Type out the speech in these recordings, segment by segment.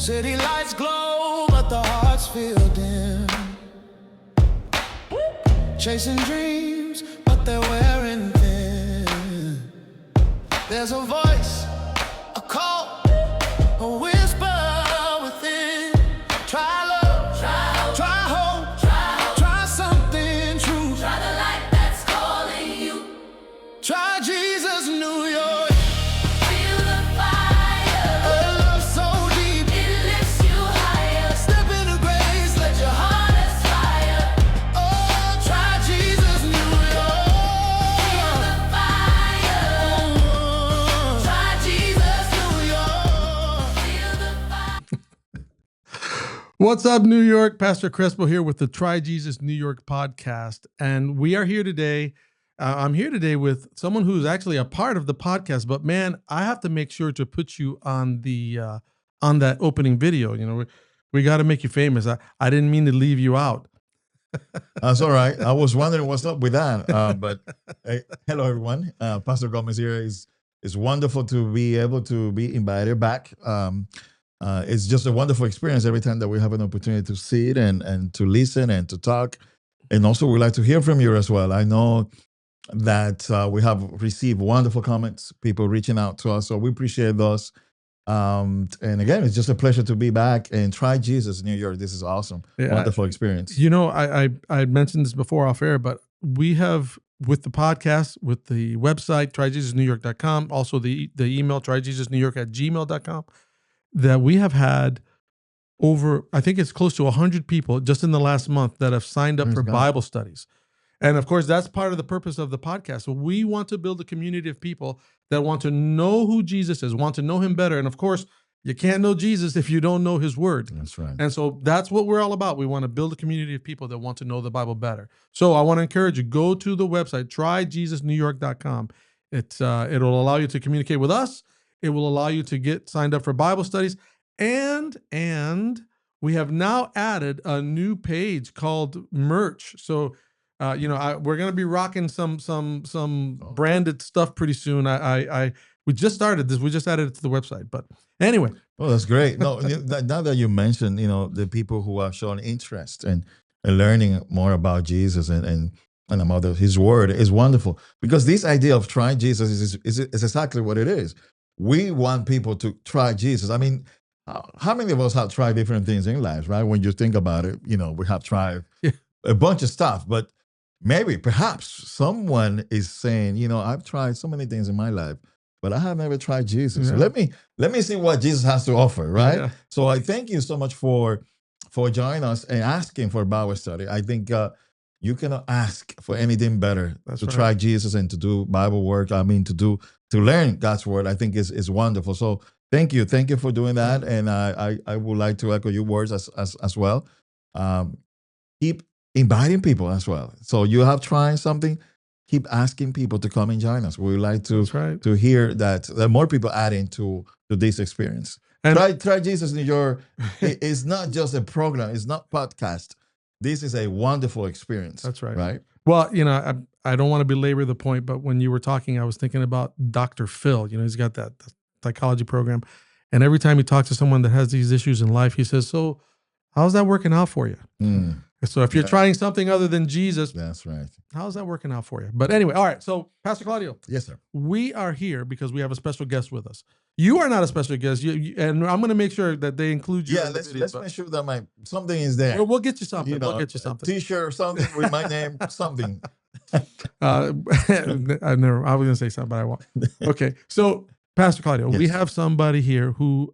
City lights glow, but the hearts feel dim. Chasing dreams, but they're wearing thin. There's a voice, a call, a whisper within. Try love, try hope, try something true. Try the light that's calling you. Try Jesus, New York. Feel the fire. A love so deep, It lifts you higher. step into grace, let your heart Aspire. Oh, try Jesus, New Feel York. the fire. Try Jesus. New York. Feel the fire. What's up, New York? Pastor Crespo here with the Try Jesus New York podcast. And we are here today. I'm here today with someone who's actually a part of the podcast, but man, I have to make sure to put you on the on that opening video. You know, we got to make you famous. I didn't mean to leave you out. That's all right. I was wondering what's up with that. But hello, everyone. Pastor Gomez here. It's wonderful to be able to be invited back. It's just a wonderful experience every time that we have an opportunity to see it and to listen and to talk. And also, we'd like to hear from you as well. I know that we have received wonderful comments, people reaching out to us. So we appreciate those. And again, it's just a pleasure to be back and Try Jesus New York. This is awesome. Yeah, Wonderful experience. You know, I had mentioned this before off air, but we have with the podcast, with the website, tryjesusnewyork.com, also the email, tryjesusnewyork@gmail.com, that we have had over, I think it's close to 100 people just in the last month that have signed up Praise for God. Bible studies. And of course, that's part of the purpose of the podcast. So we want to build a community of people that want to know who Jesus is, want to know him better. And of course, you can't know Jesus if you don't know his word. That's right. And so that's what we're all about. We want to build a community of people that want to know the Bible better. So I want to encourage you, go to the website, tryjesusnewyork.com. It'll allow you to communicate with us. It will allow you to get signed up for Bible studies. And we have now added a new page called merch. So, we're going to be rocking some branded stuff pretty soon. We just started this. We just added it to the website. But anyway, Oh, that's great. No, now that you mentioned, the people who are showing interest and learning more about Jesus and about his word is wonderful, because this idea of trying Jesus is exactly what it is. We want people to try Jesus. I mean, how many of us have tried different things in life, right? When you think about it, we have tried a bunch of stuff, but maybe, perhaps someone is saying, I've tried so many things in my life, but I have never tried Jesus. Yeah. So let me see what Jesus has to offer, right? Yeah. So I thank you so much for joining us and asking for Bible study. I think you cannot ask for anything better to right. try Jesus and to do Bible work. I mean, to learn God's word. I think is wonderful. So thank you for doing that, and I would like to echo your words as well. Keep inviting people as well. So you have tried something, keep asking people to come and join us. We would like to that's right. to hear that more people add into this experience. And Try Jesus New York. It's not just a program. It's not podcast. This is a wonderful experience. That's right. Right? Well, I don't want to belabor the point, but when you were talking, I was thinking about Dr. Phil. He's got that psychology program. And every time he talks to someone that has these issues in life, he says, so how's that working out for you? Mm, So if you're trying something other than Jesus, that's right. how's that working out for you? But anyway, all right. So Pastor Claudio, Yes, sir. we are here because we have a special guest with us. You are not a special guest, and I'm going to make sure that they include you. Yeah, in the let's video, but make sure that something is there. we'll get you something. We'll get you something. T-shirt or something with my name, something. I was going to say something, but I won't. Okay. So Pastor Claudio, we Yes. have somebody here who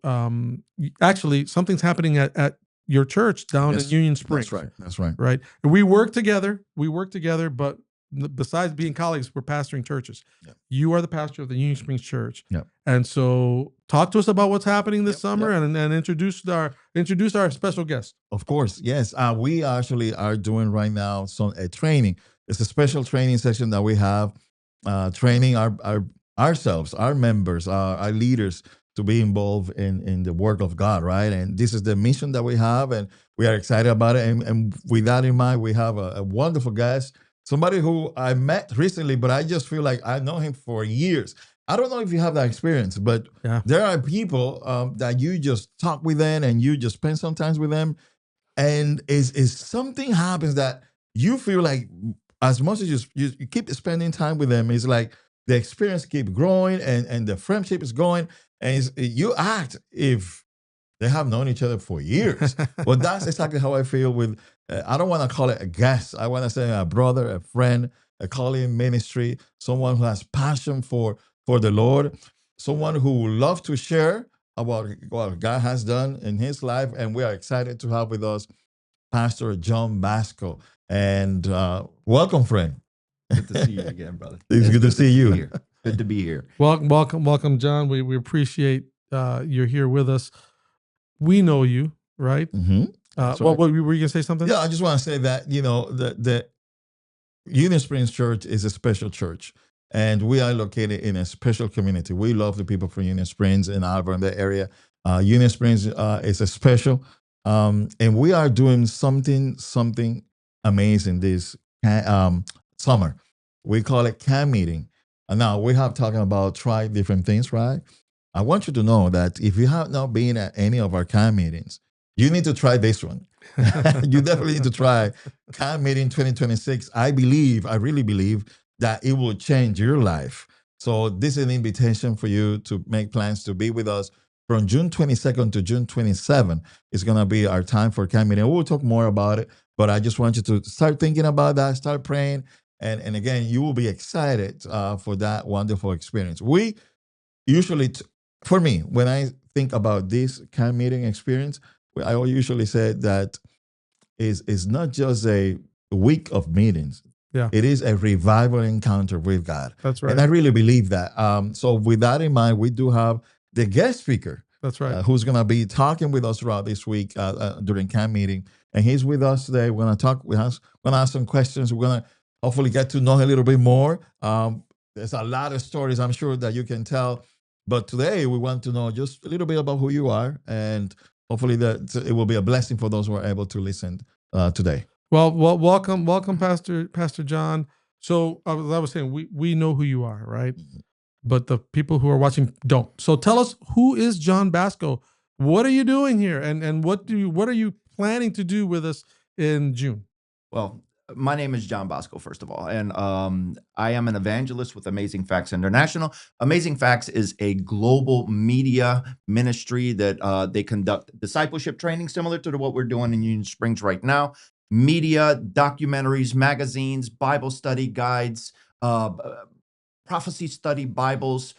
actually something's happening at your church down in Yes, Union Springs. That's right. Right. We work together, but besides being colleagues, we're pastoring churches. Yep. You are the pastor of the Union Springs Church. Yep. And so talk to us about what's happening this Yep, summer and introduce our special guest. Of course, yes. We actually are doing right now a training. It's a special training session that we have, training ourselves, our members, our leaders to be involved in the work of God, right? And this is the mission that we have, and we are excited about it. And with that in mind, we have a wonderful guest, somebody who I met recently, but I just feel like I know him for years. I don't know if you have that experience, but Yeah. there are people that you just talk with them and you just spend some time with them, and is something happens that you feel like as much as you keep spending time with them, it's like the experience keep growing and the friendship is going, and you act if they have known each other for years. Well, that's exactly how I feel with. I don't want to call it a guest. I want to say a brother, a friend, a colleague in ministry, someone who has passion for the Lord, someone who loves to share about what God has done in his life, and we are excited to have with us Pastor John Basco. And welcome, friend. Good to see you again, brother. It's good to see be you. here. Good to be here. Welcome, John. We appreciate you're here with us. We know you, right? Mm-hmm. What were you gonna say something? Yeah, I just want to say that the Union Springs Church is a special church, and we are located in a special community. We love the people from Union Springs and Auburn, the area. Union Springs is a special, and we are doing something amazing this summer. We call it camp meeting. And now we have talking about try different things, right? I want you to know that if you have not been at any of our camp meetings, you need to try this one. You definitely need to try camp meeting 2026. I really believe that it will change your life. So this is an invitation for you to make plans to be with us from June 22nd to June 27th. It's going to be our time for camp meeting. We'll talk more about it, but I just want you to start thinking about that, start praying. And again, you will be excited for that wonderful experience. We usually, for me, when I think about this camp meeting experience, I usually say that is not just a week of meetings. Yeah. It is a revival encounter with God. That's right. And I really believe that. So with that in mind, we do have the guest speaker. That's right. Who's going to be talking with us throughout this week during camp meeting. And he's with us today. We're going to talk. We're going to ask some questions. We're going to hopefully get to know a little bit more. There's a lot of stories I'm sure that you can tell. But today we want to know just a little bit about who you are, and hopefully that it will be a blessing for those who are able to listen today. Well, welcome, Pastor John. So as I was saying, we know who you are, right? But the people who are watching don't. So tell us, who is John Basco? What are you doing here, and what are you planning to do with us in June? Well, my name is John Basco, first of all, and I am an evangelist with Amazing Facts International. Amazing Facts is a global media ministry that they conduct discipleship training similar to what we're doing in Union Springs right now. Media, documentaries, magazines, Bible study guides, prophecy study Bibles,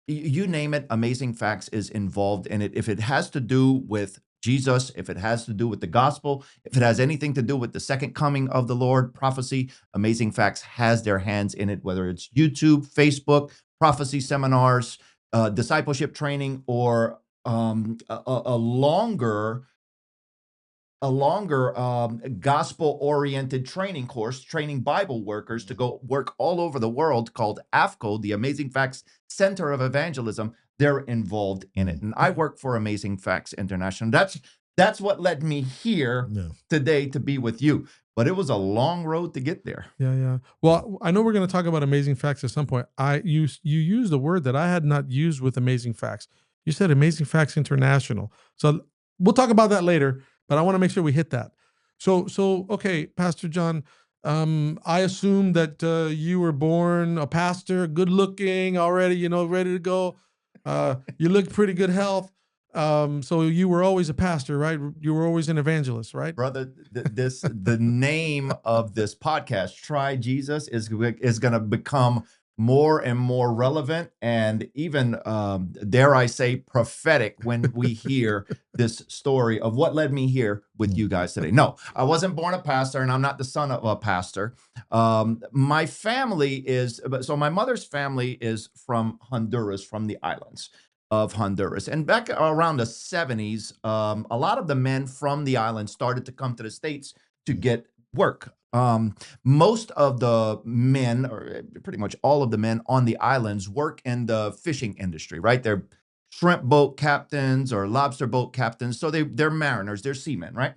you name it, Amazing Facts is involved in it. If it has to do with Jesus, if it has to do with the gospel, if it has anything to do with the second coming of the Lord, prophecy, Amazing Facts has their hands in it, whether it's YouTube, Facebook, prophecy seminars, discipleship training, or a longer gospel-oriented training course, training Bible workers to go work all over the world, called AFCO, the Amazing Facts Center of Evangelism. They're involved in it. And I work for Amazing Facts International. That's what led me here today to be with you. But it was a long road to get there. Yeah. Well, I know we're going to talk about Amazing Facts at some point. You used a word that I had not used with Amazing Facts. You said Amazing Facts International. So we'll talk about that later, but I want to make sure we hit that. So okay, Pastor John, I assume that you were born a pastor, good looking already, ready to go. You look pretty good health. So you were always a pastor, right? You were always an evangelist, right? Brother, the name of this podcast, Try Jesus, is going to become more and more relevant, and even, dare I say, prophetic when we hear this story of what led me here with you guys today. No, I wasn't born a pastor, and I'm not the son of a pastor. My mother's family is from Honduras, from the islands of Honduras. And back around the 70s, a lot of the men from the island started to come to the States to get work. Most of the men, or pretty much all of the men on the islands, work in the fishing industry, right? They're shrimp boat captains or lobster boat captains. So they're mariners, they're seamen, right?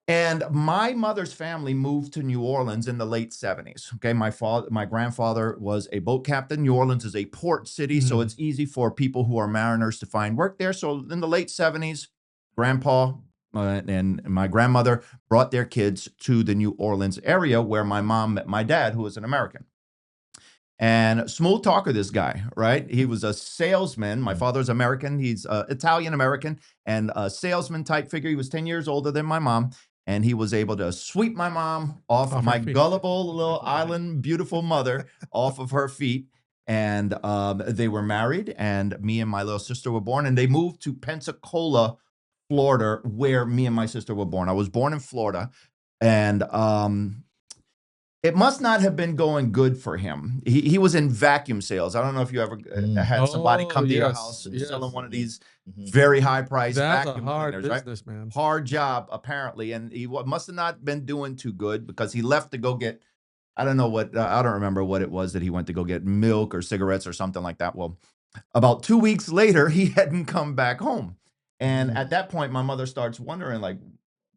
And my mother's family moved to New Orleans in the late 70s. Okay. My grandfather was a boat captain. New Orleans is a port city, so it's easy for people who are mariners to find work there. So in the late 70s, grandpa and my grandmother brought their kids to the New Orleans area where my mom met my dad, who was an American. And smooth talker, this guy, right? He was a salesman. My father's American. He's Italian American and a salesman type figure. He was 10 years older than my mom. And he was able to sweep my mom off Off her my feet. gullible little island, beautiful mother off of her feet. And they were married, and me and my little sister were born. And they moved to Pensacola, Florida, where me and my sister were born. I was born in Florida. And it must not have been going good for him. He was in vacuum sales. I don't know if you ever had somebody Oh, come to your yes, house and yes. selling one of these very high priced That's a vacuum hard cleaners, right? business, man. Hard job, apparently. And he must have not been doing too good because he left to go get, I don't know what, I don't remember what it was that he went to go get, milk or cigarettes or something like that. Well, about 2 weeks later, he hadn't come back home. And at that point, my mother starts wondering, like,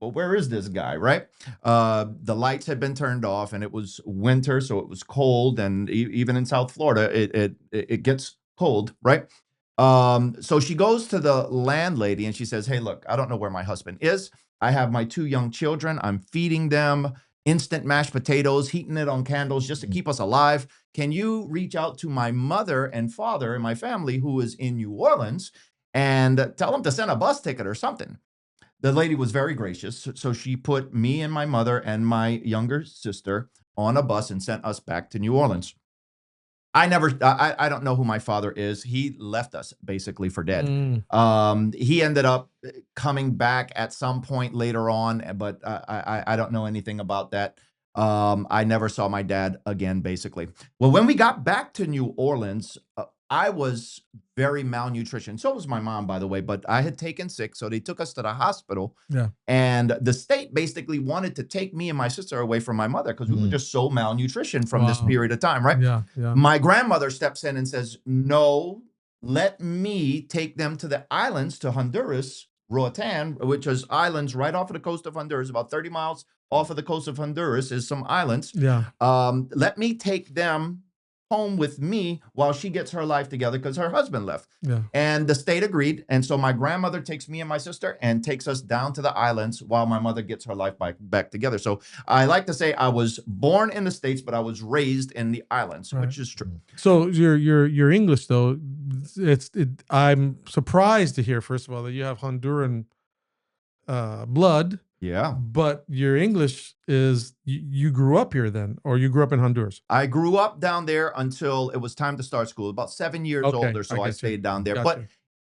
well, where is this guy, right? The lights had been turned off, and it was winter, so it was cold, and even in South Florida, it gets cold, right? So she goes to the landlady, and she says, "Hey, look, I don't know where my husband is. I have my 2 young children. I'm feeding them instant mashed potatoes, heating it on candles just to keep us alive. Can you reach out to my mother and father and my family who is in New Orleans and tell them to send a bus ticket or something?" The lady was very gracious. So she put me and my mother and my younger sister on a bus and sent us back to New Orleans. I don't know who my father is. He left us basically for dead. He ended up coming back at some point later on, but I don't know anything about that. I never saw my dad again, basically. Well, when we got back to New Orleans, I was very malnutrition. So was my mom, by the way, but I had taken sick. So they took us to the hospital. Yeah. And the state basically wanted to take me and my sister away from my mother because we were just so malnutrition from this Wow. period of time, right? Yeah, yeah. My grandmother steps in and says, "No, let me take them to the islands, to Honduras, Roatan, which is islands right off of the coast of Honduras, about 30 miles off of the coast of Honduras is some islands. Yeah. Let me take them home with me while she gets her life together because her husband left." Yeah. And the state agreed. And so my grandmother takes me and my sister and takes us down to the islands while my mother gets her life back together. So I like to say I was born in the States, but I was raised in the islands, Right. which is true. So your English though, I'm surprised to hear first of all that you have Honduran blood, Yeah. but your English is you grew up here then, or you grew up in Honduras. I grew up down there until it was time to start school, about 7 years Okay, older. So I I get you. stayed down there. Got But you.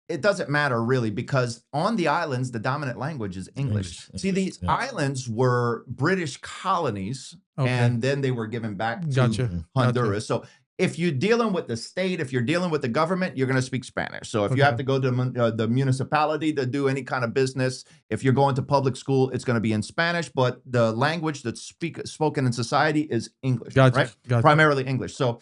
it doesn't matter really because on the islands, the dominant language is English. See, these islands were British colonies, Okay. and then they were given back to Gotcha. Honduras. So if you're dealing with the state, if you're dealing with the government, you're going to speak Spanish. So if you have to go to the municipality to do any kind of business, if you're going to public school, it's going to be in Spanish. But the language that's spoken in society is English, Gotcha. right? Gotcha. Primarily English. So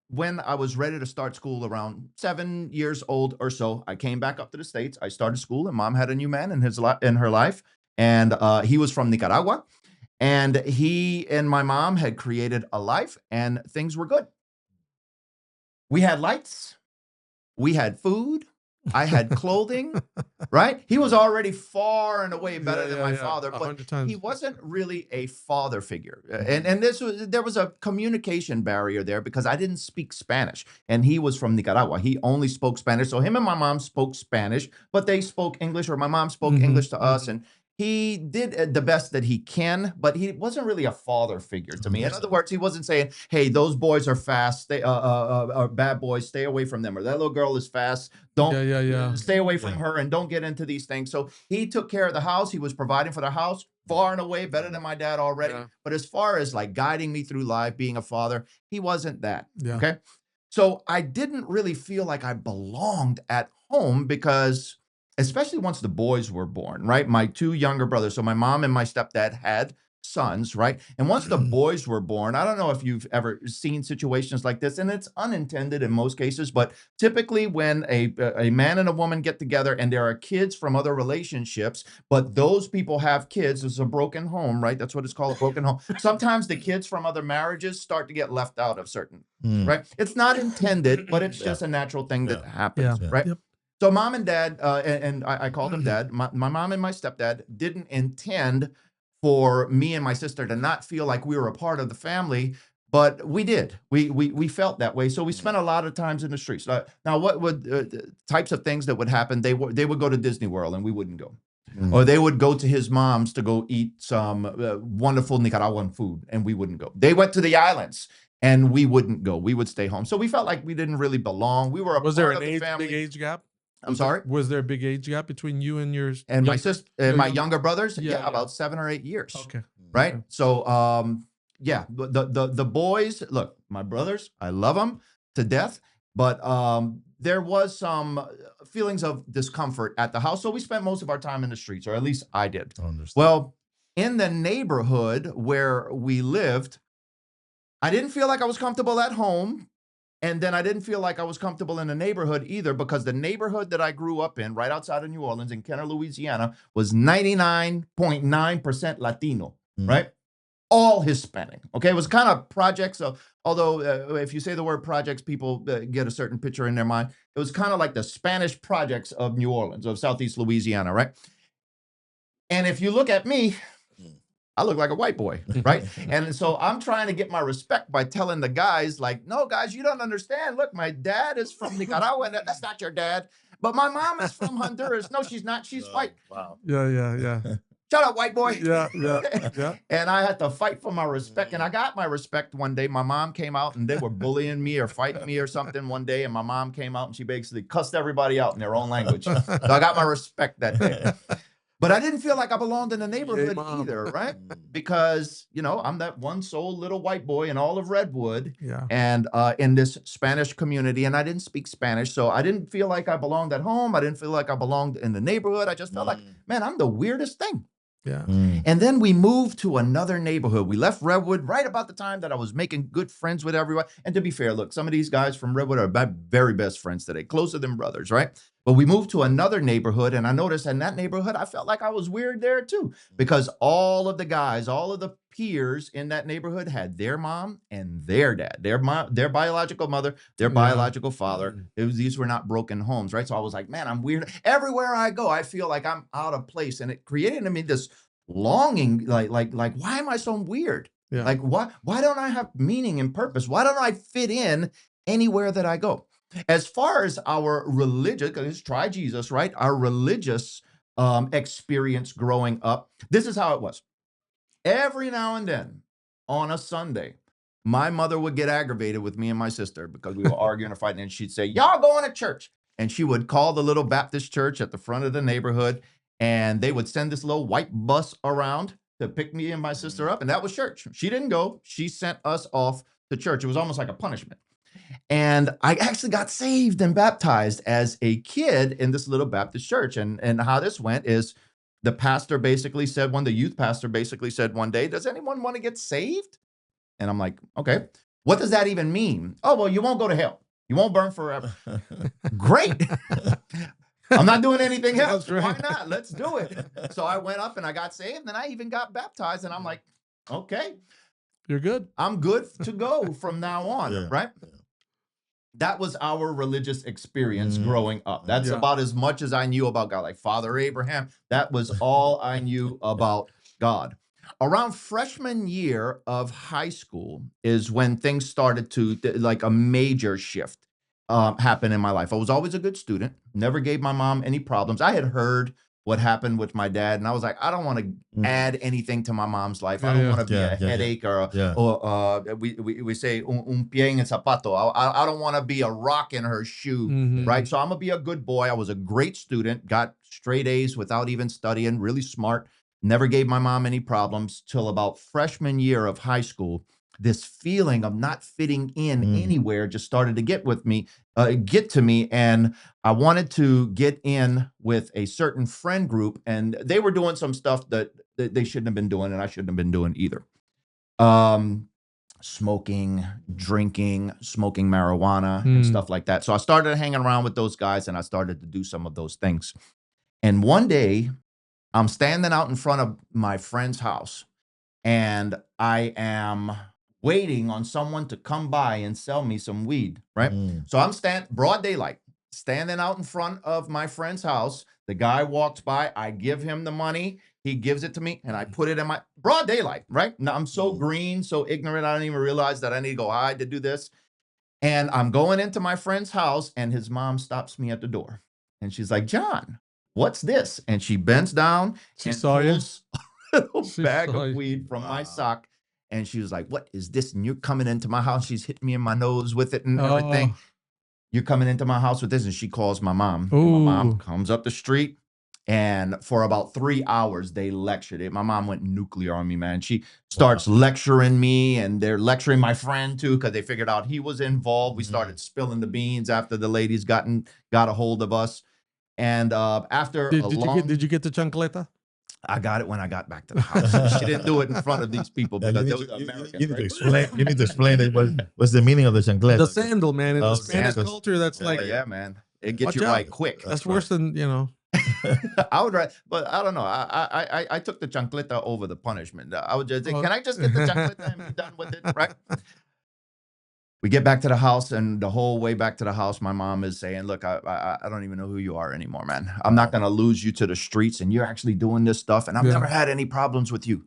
when I was ready to start school around 7 years old or so, I came back up to the States. I started school, and Mom had a new man in her life, and he was from Nicaragua. And he and my mom had created a life, and things were good. We had lights. We had food. I had clothing, right? He was already far and away better than my father, but 100 times. he wasn't really a father figure. And there was a communication barrier there because I didn't speak Spanish, and he was from Nicaragua. He only spoke Spanish. So him and my mom spoke Spanish, but they spoke English, or my mom spoke English to us, and he did the best that he can, but he wasn't really a father figure to me. In other words, he wasn't saying, "Hey, those boys are fast. They are bad boys. Stay away from them." Or, "That little girl is fast. Don't stay away from her and don't get into these things." So he took care of the house. He was providing for the house far and away better than my dad already. Yeah. But as far as like guiding me through life, being a father, he wasn't that. Yeah. Okay. So I didn't really feel like I belonged at home because, especially once the boys were born, right? My 2 younger brothers. So my mom and my stepdad had sons, right? And once the boys were born, I don't know if you've ever seen situations like this, and it's unintended in most cases, but typically when a man and a woman get together and there are kids from other relationships, but those people have kids, it's a broken home, right? That's what it's called, a broken home. Sometimes the kids from other marriages start to get left out of certain, right? It's not intended, but it's just a natural thing that happens, Yeah. right? Yep. So mom and dad, and I called him dad, my mom and my stepdad didn't intend for me and my sister to not feel like we were a part of the family, but we did. We felt that way. So we spent a lot of times in the streets. Now, what would the types of things that would happen? They would go to Disney World and we wouldn't go. Or they would go to his mom's to go eat some wonderful Nicaraguan food and we wouldn't go. They went to the islands and we wouldn't go. We would stay home. So we felt like we didn't really belong. We were a Was there part an of the age, family. big age gap? I'm sorry? Was there a big age gap between you and your And my younger- sister, your my younger brothers, Yeah, yeah. about 7 or 8 years. Okay. Right. Okay. So, yeah, the boys, look, my brothers, I love them to death, but there was some feelings of discomfort at the house. So we spent most of our time in the streets, or at least I did. Well, in the neighborhood where we lived, I didn't feel like I was comfortable at home. And then I didn't feel like I was comfortable in the neighborhood either, because the neighborhood that I grew up in, right outside of New Orleans in Kenner, Louisiana, was 99.9% Latino, right? All Hispanic. Okay, it was kind of projects of, although if you say the word projects, people get a certain picture in their mind. It was kind of like the Spanish projects of New Orleans, of Southeast Louisiana, right? And if you look at me, I look like a white boy, right? And so I'm trying to get my respect by telling the guys, like, no, guys, you don't understand. Look, my dad is from Nicaragua. That's not your dad. But my mom is from Honduras. No, she's not. She's white. Wow. Yeah. Shut up, white boy. Yeah. And I had to fight for my respect. And I got my respect one day. My mom came out and they were bullying me or fighting me or something one day. And my mom came out and she basically cussed everybody out in their own language. So I got my respect that day. But I didn't feel like I belonged in the neighborhood either, right? Because, you know, I'm that one sole little white boy in all of Redwood Yeah. and in this Spanish community. And I didn't speak Spanish. So I didn't feel like I belonged at home. I didn't feel like I belonged in the neighborhood. I just felt like, man, I'm the weirdest thing. Yeah. And then we moved to another neighborhood. We left Redwood right about the time that I was making good friends with everyone. And to be fair, look, some of these guys from Redwood are my very best friends today, closer than brothers, right? But we moved to another neighborhood, and I noticed in that neighborhood, I felt like I was weird there too, because all of the guys, all of the peers in that neighborhood had their mom and their dad, their biological mother, their biological father. These were not broken homes, right? So I was like, man, I'm weird. Everywhere I go, I feel like I'm out of place, and it created in me this longing, like, why am I so weird? Yeah. Like, why don't I have meaning and purpose? Why don't I fit in anywhere that I go? As far as our religious, because it's try Jesus, right? Our religious experience growing up, this is how it was. Every now and then on a Sunday, my mother would get aggravated with me and my sister because we were arguing or fighting, and she'd say, y'all going to church. And she would call the little Baptist church at the front of the neighborhood, and they would send this little white bus around to pick me and my sister up, and that was church. She didn't go. She sent us off to church. It was almost like a punishment. And I actually got saved and baptized as a kid in this little Baptist church. And how this went is the pastor basically said, the youth pastor basically said one day, does anyone want to get saved? And I'm like, okay, what does that even mean? Oh, well, you won't go to hell. You won't burn forever. Great. I'm not doing anything else. That's right. Why not? Let's do it. So I went up and I got saved, and I even got baptized. And I'm like, okay, You're good. I'm good to go from now on, Yeah. right? That was our religious experience growing up. That's about as much as I knew about God. Like Father Abraham, that was all I knew about God. Around freshman year of high school is when things started to, like a major shift happen in my life. I was always a good student, never gave my mom any problems. I had heard what happened with my dad, and I was like, I don't want to add anything to my mom's life. I don't want to be a headache or we say un pie en el zapato. I don't want to be a rock in her shoe, right? So I'm gonna be a good boy. I was a great student, got straight A's without even studying, really smart. Never gave my mom any problems till about freshman year of high school. This feeling of not fitting in anywhere just started to get to me. And I wanted to get in with a certain friend group, and they were doing some stuff that they shouldn't have been doing, and I shouldn't have been doing either. Um, Smoking, drinking, smoking marijuana, and stuff like that. So I started hanging around with those guys, and I started to do some of those things. And one day, I'm standing out in front of my friend's house, and I am waiting on someone to come by and sell me some weed, right? So I'm broad daylight, standing out in front of my friend's house. The guy walks by, I give him the money, he gives it to me, and I put it in my broad daylight, right? Now I'm so green, so ignorant, I don't even realize that I need to go hide to do this. And I'm going into my friend's house, and his mom stops me at the door. And she's like, John, what's this? And she bends down She and saw you? pulls a little She bag saw of you. weed from my sock. And she was like, what is this? And you're coming into my house. She's hitting me in my nose with it and everything. Oh. You're coming into my house with this. And she calls my mom. And my mom Ooh. comes up the street. And for about 3 hours, they lectured it. My mom went nuclear on me, man. She starts lecturing me, and they're lecturing my friend too, because they figured out he was involved. We started spilling the beans after the ladies got a hold of us. And after Did you get the chancleta? I got it when I got back to the house. She didn't do it in front of these people Yeah, because you, they need were to, Americans. you need to right? explain. You need to explain it. What's the meaning of the chancleta? The sandal, man. In Oh, the Spanish sandals. culture, that's like, Yeah, man. It gets watch you out. right quick. That's worse than, I would rather, but I don't know. I took the chancleta over the punishment. I would just say, Oh. can I just get the chancleta and be done with it, right? We get back to the house, and the whole way back to the house, my mom is saying, look, I don't even know who you are anymore, man. I'm not going to lose you to the streets, and you're actually doing this stuff, and I've Yeah. never had any problems with you.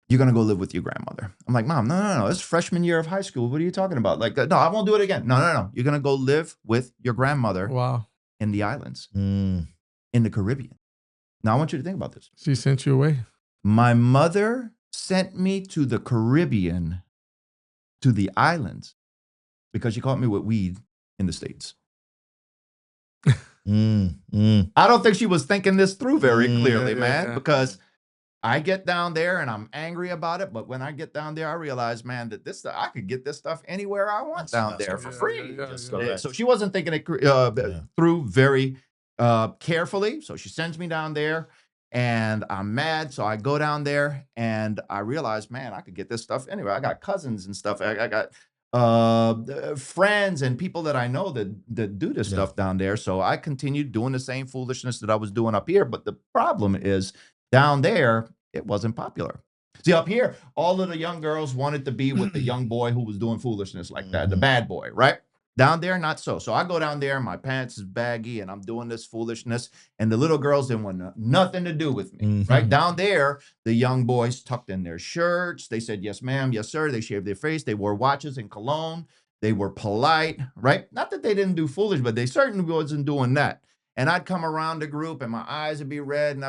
You're going to go live with your grandmother. I'm like, Mom, no. It's freshman year of high school. What are you talking about? Like, no, I won't do it again. No. You're going to go live with your grandmother wow. in the islands, in the Caribbean. Now, I want you to think about this. She sent you away. My mother sent me to the Caribbean, to the islands, because she caught me with weed in the States. I don't think she was thinking this through very clearly, man, because I get down there and I'm angry about it. But when I get down there, I realize, man, that I could get this stuff anywhere I want down there for free. So she wasn't thinking it through very carefully. So she sends me down there, and I'm mad. So I go down there, and I realize, man, I could get this stuff anywhere. I got cousins and stuff. I got friends and people that I know that do this stuff down there. So I continued doing the same foolishness that I was doing up here. But the problem is, down there, it wasn't popular. See, up here, all of the young girls wanted to be with the young boy who was doing foolishness like that, the bad boy, right? Down there, not so. So I go down there, my pants is baggy, and I'm doing this foolishness, and the little girls didn't want nothing to do with me, right? Down there, the young boys tucked in their shirts. They said, yes, ma'am, yes, sir. They shaved their face. They wore watches and cologne. They were polite, right? Not that they didn't do foolish, but they certainly wasn't doing that. And I'd come around the group, and my eyes would be red,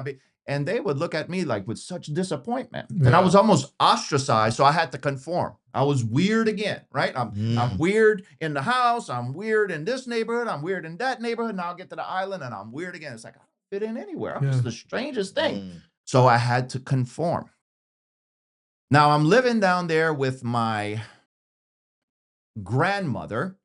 and they would look at me like with such disappointment. Yeah. And I was almost ostracized, so I had to conform. I was weird again, right? I'm weird in the house. I'm weird in this neighborhood. I'm weird in that neighborhood. Now I'll get to the island, and I'm weird again. It's like I don't fit in anywhere. I'm just the strangest thing. So I had to conform. Now I'm living down there with my grandmother,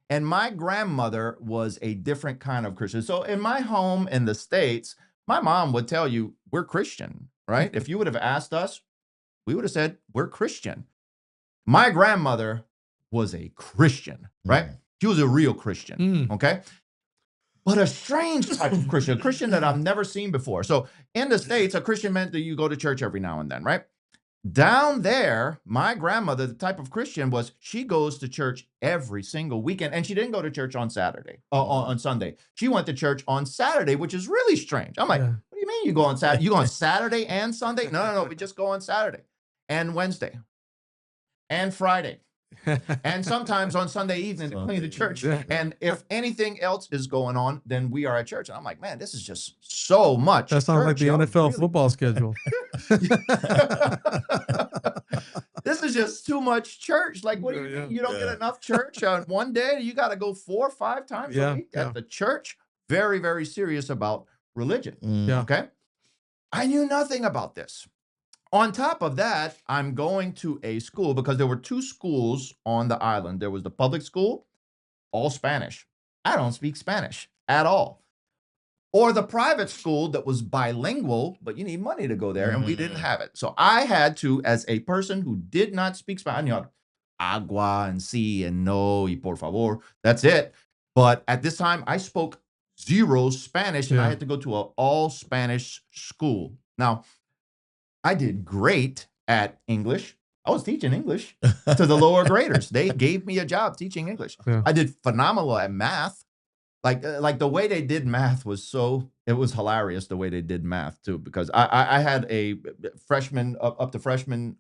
and my grandmother was a different kind of Christian. So in my home in the States, my mom would tell you, we're Christian, right? If you would have asked us, we would have said, we're Christian. My grandmother was a Christian, right? She was a real Christian, okay? But a strange type of Christian, a Christian that I've never seen before. So in the States, a Christian meant that you go to church every now and then, right? Down there, my grandmother, the type of Christian was, she goes to church every single weekend, and she didn't go to church on Saturday, on Sunday. She went to church on Saturday, which is really strange. I'm like, what do you mean you go on Saturday? You go on Saturday and Sunday? No, we just go on Saturday and Wednesday and Friday. And sometimes on Sunday evening to clean the church. And if anything else is going on, then we are at church. And I'm like, man, this is just so much. That sounds like the NFL football schedule. This is just too much church. Like, what do you mean? You don't get enough church on one day? You got to go 4 or 5 times a week at the church. Very, very serious about religion. Okay. I knew nothing about this. On top of that, I'm going to a school because there were 2 schools on the island. There was the public school, all Spanish. I don't speak Spanish at all. or the private school that was bilingual, but you need money to go there, and we didn't have it. So I had to, as a person who did not speak Spanish, I knew agua and sí and no y por favor. That's it. But at this time, I spoke zero Spanish, and I Yeah. had to go to an all Spanish school. Now, I did great at English. I was teaching English to the lower graders. They gave me a job teaching English. Yeah. I did phenomenal at math. Like the way they did math it was hilarious the way they did math too, because I had a freshman up to freshman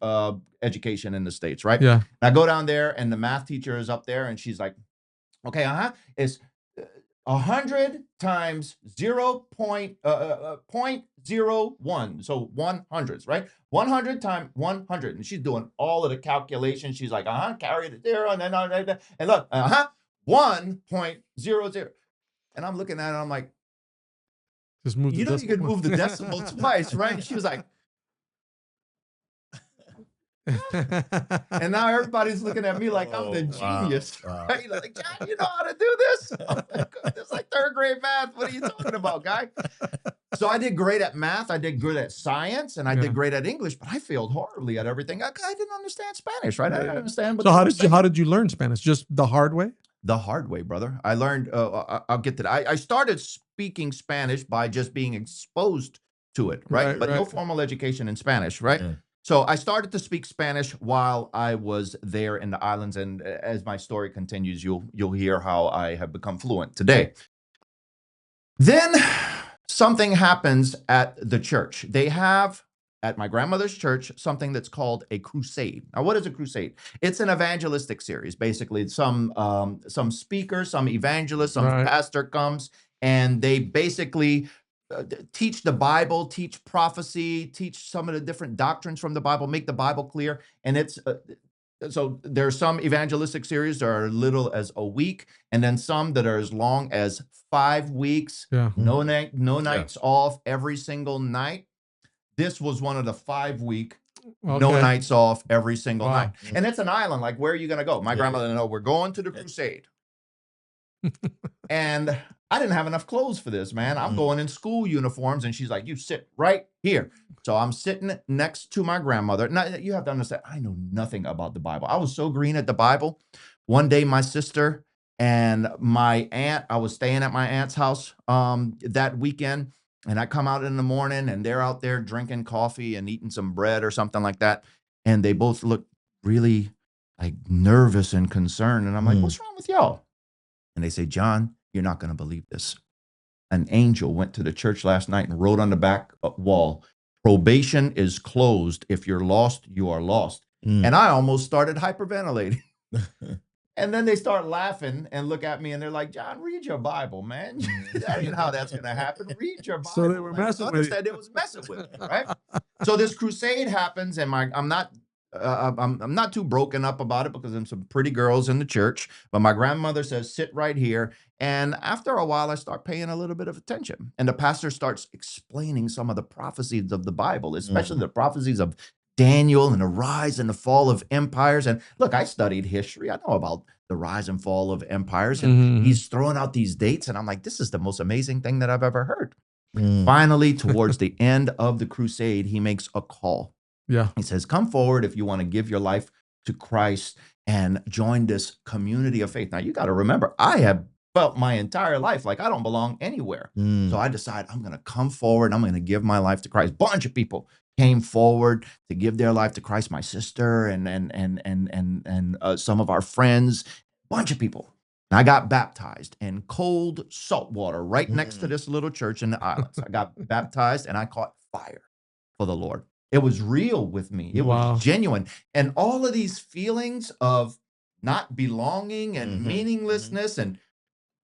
education in the States, right? Yeah. And I go down there and the math teacher is up there and she's like, okay, it's 100 times 0.01. So 100s, right? 100 times 100. And she's doing all of the calculations. She's like, carry the zero. And then, and look, 1.00. And I'm looking at it, I'm like, Just move. you know, you could move the decimal twice, right? And she was like, and now everybody's looking at me like I'm the genius, right? Like, John, you know how to do this? I'm like, it's like third grade math. What are you talking about, guy? So I did great at math. I did good at science, and I did great at English, but I failed horribly at everything. I didn't understand Spanish, right? I didn't understand. What So they were saying. how did you learn Spanish? Just the hard way? The hard way, brother. I learned, I'll get to that. I started speaking Spanish by just being exposed to it, right? But no formal education in Spanish, right? Yeah. So I started to speak Spanish while I was there in the islands. And as my story continues, you'll hear how I have become fluent today. Then something happens at the church. They have, at my grandmother's church, something that's called a crusade. Now, what is a crusade? It's an evangelistic series. Basically, some speaker, some evangelist, some pastor comes, and they basically teach the Bible, teach prophecy, teach some of the different doctrines from the Bible, make the Bible clear. And it's so there's some evangelistic series that are little as a week, and then some that are as long as 5 weeks. Yeah. No nights off every single night. This was one of the 5 week, no nights off every single night. And it's an island. Like, where are you going to go? My grandmother, no, we're going to the crusade. And I didn't have enough clothes for this, man. I'm going in school uniforms. And she's like, you sit right here. So I'm sitting next to my grandmother. Now, you have to understand, I know nothing about the Bible. I was so green at the Bible. One day, my sister and my aunt, I was staying at my aunt's house that weekend. And I come out in the morning and they're out there drinking coffee and eating some bread or something like that. And they both look really like nervous and concerned. And I'm like, what's wrong with y'all? And they say, John, you're not going to believe this. An angel went to the church last night and wrote on the back wall, probation is closed. If you're lost, you are lost. And I almost started hyperventilating. And then they start laughing and look at me and they're like, John, read your Bible, man. That ain't how that's going to happen. Read your Bible. So they were messing with you. It was messing with me, right? So this crusade happens, and I'm not too broken up about it because there's some pretty girls in the church. But my grandmother says, sit right here. And after a while, I start paying a little bit of attention. And the pastor starts explaining some of the prophecies of the Bible, especially the prophecies of Daniel and the rise and the fall of empires. And look, I studied history. I know about the rise and fall of empires. And he's throwing out these dates. And I'm like, this is the most amazing thing that I've ever heard. Finally, towards the end of the crusade, he makes a call. Yeah. He says, come forward if you want to give your life to Christ and join this community of faith. Now, you got to remember, I have felt my entire life like I don't belong anywhere. So I decide I'm going to come forward. I'm going to give my life to Christ. Bunch of people came forward to give their life to Christ. My sister and some of our friends, bunch of people. And I got baptized in cold salt water right next to this little church in the islands. I got baptized and I caught fire for the Lord. It was real with me. It was genuine. And all of these feelings of not belonging and meaninglessness and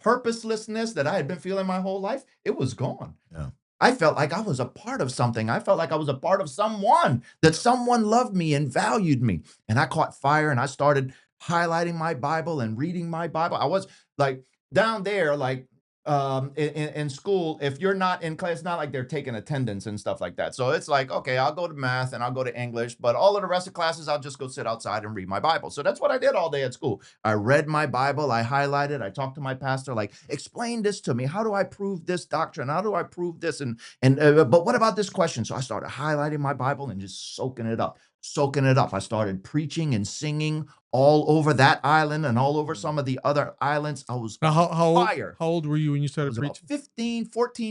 purposelessness that I had been feeling my whole life, it was gone. Yeah. I felt like I was a part of something. I felt like I was a part of someone, that someone loved me and valued me. And I caught fire and I started highlighting my Bible and reading my Bible. I was like down there, like in school, if you're not in class, it's not like they're taking attendance and stuff like that. So it's like, okay, I'll go to math and I'll go to English, but all of the rest of classes, I'll just go sit outside and read my Bible. So that's what I did all day at school. I read my Bible, I highlighted, I talked to my pastor, like, explain this to me. How do I prove this doctrine? How do I prove this? But what about this question? So I started highlighting my Bible and just soaking it up. Soaking it up. I started preaching and singing all over that island and all over some of the other islands. I was Now, fire. how old were you when you I started was about preaching?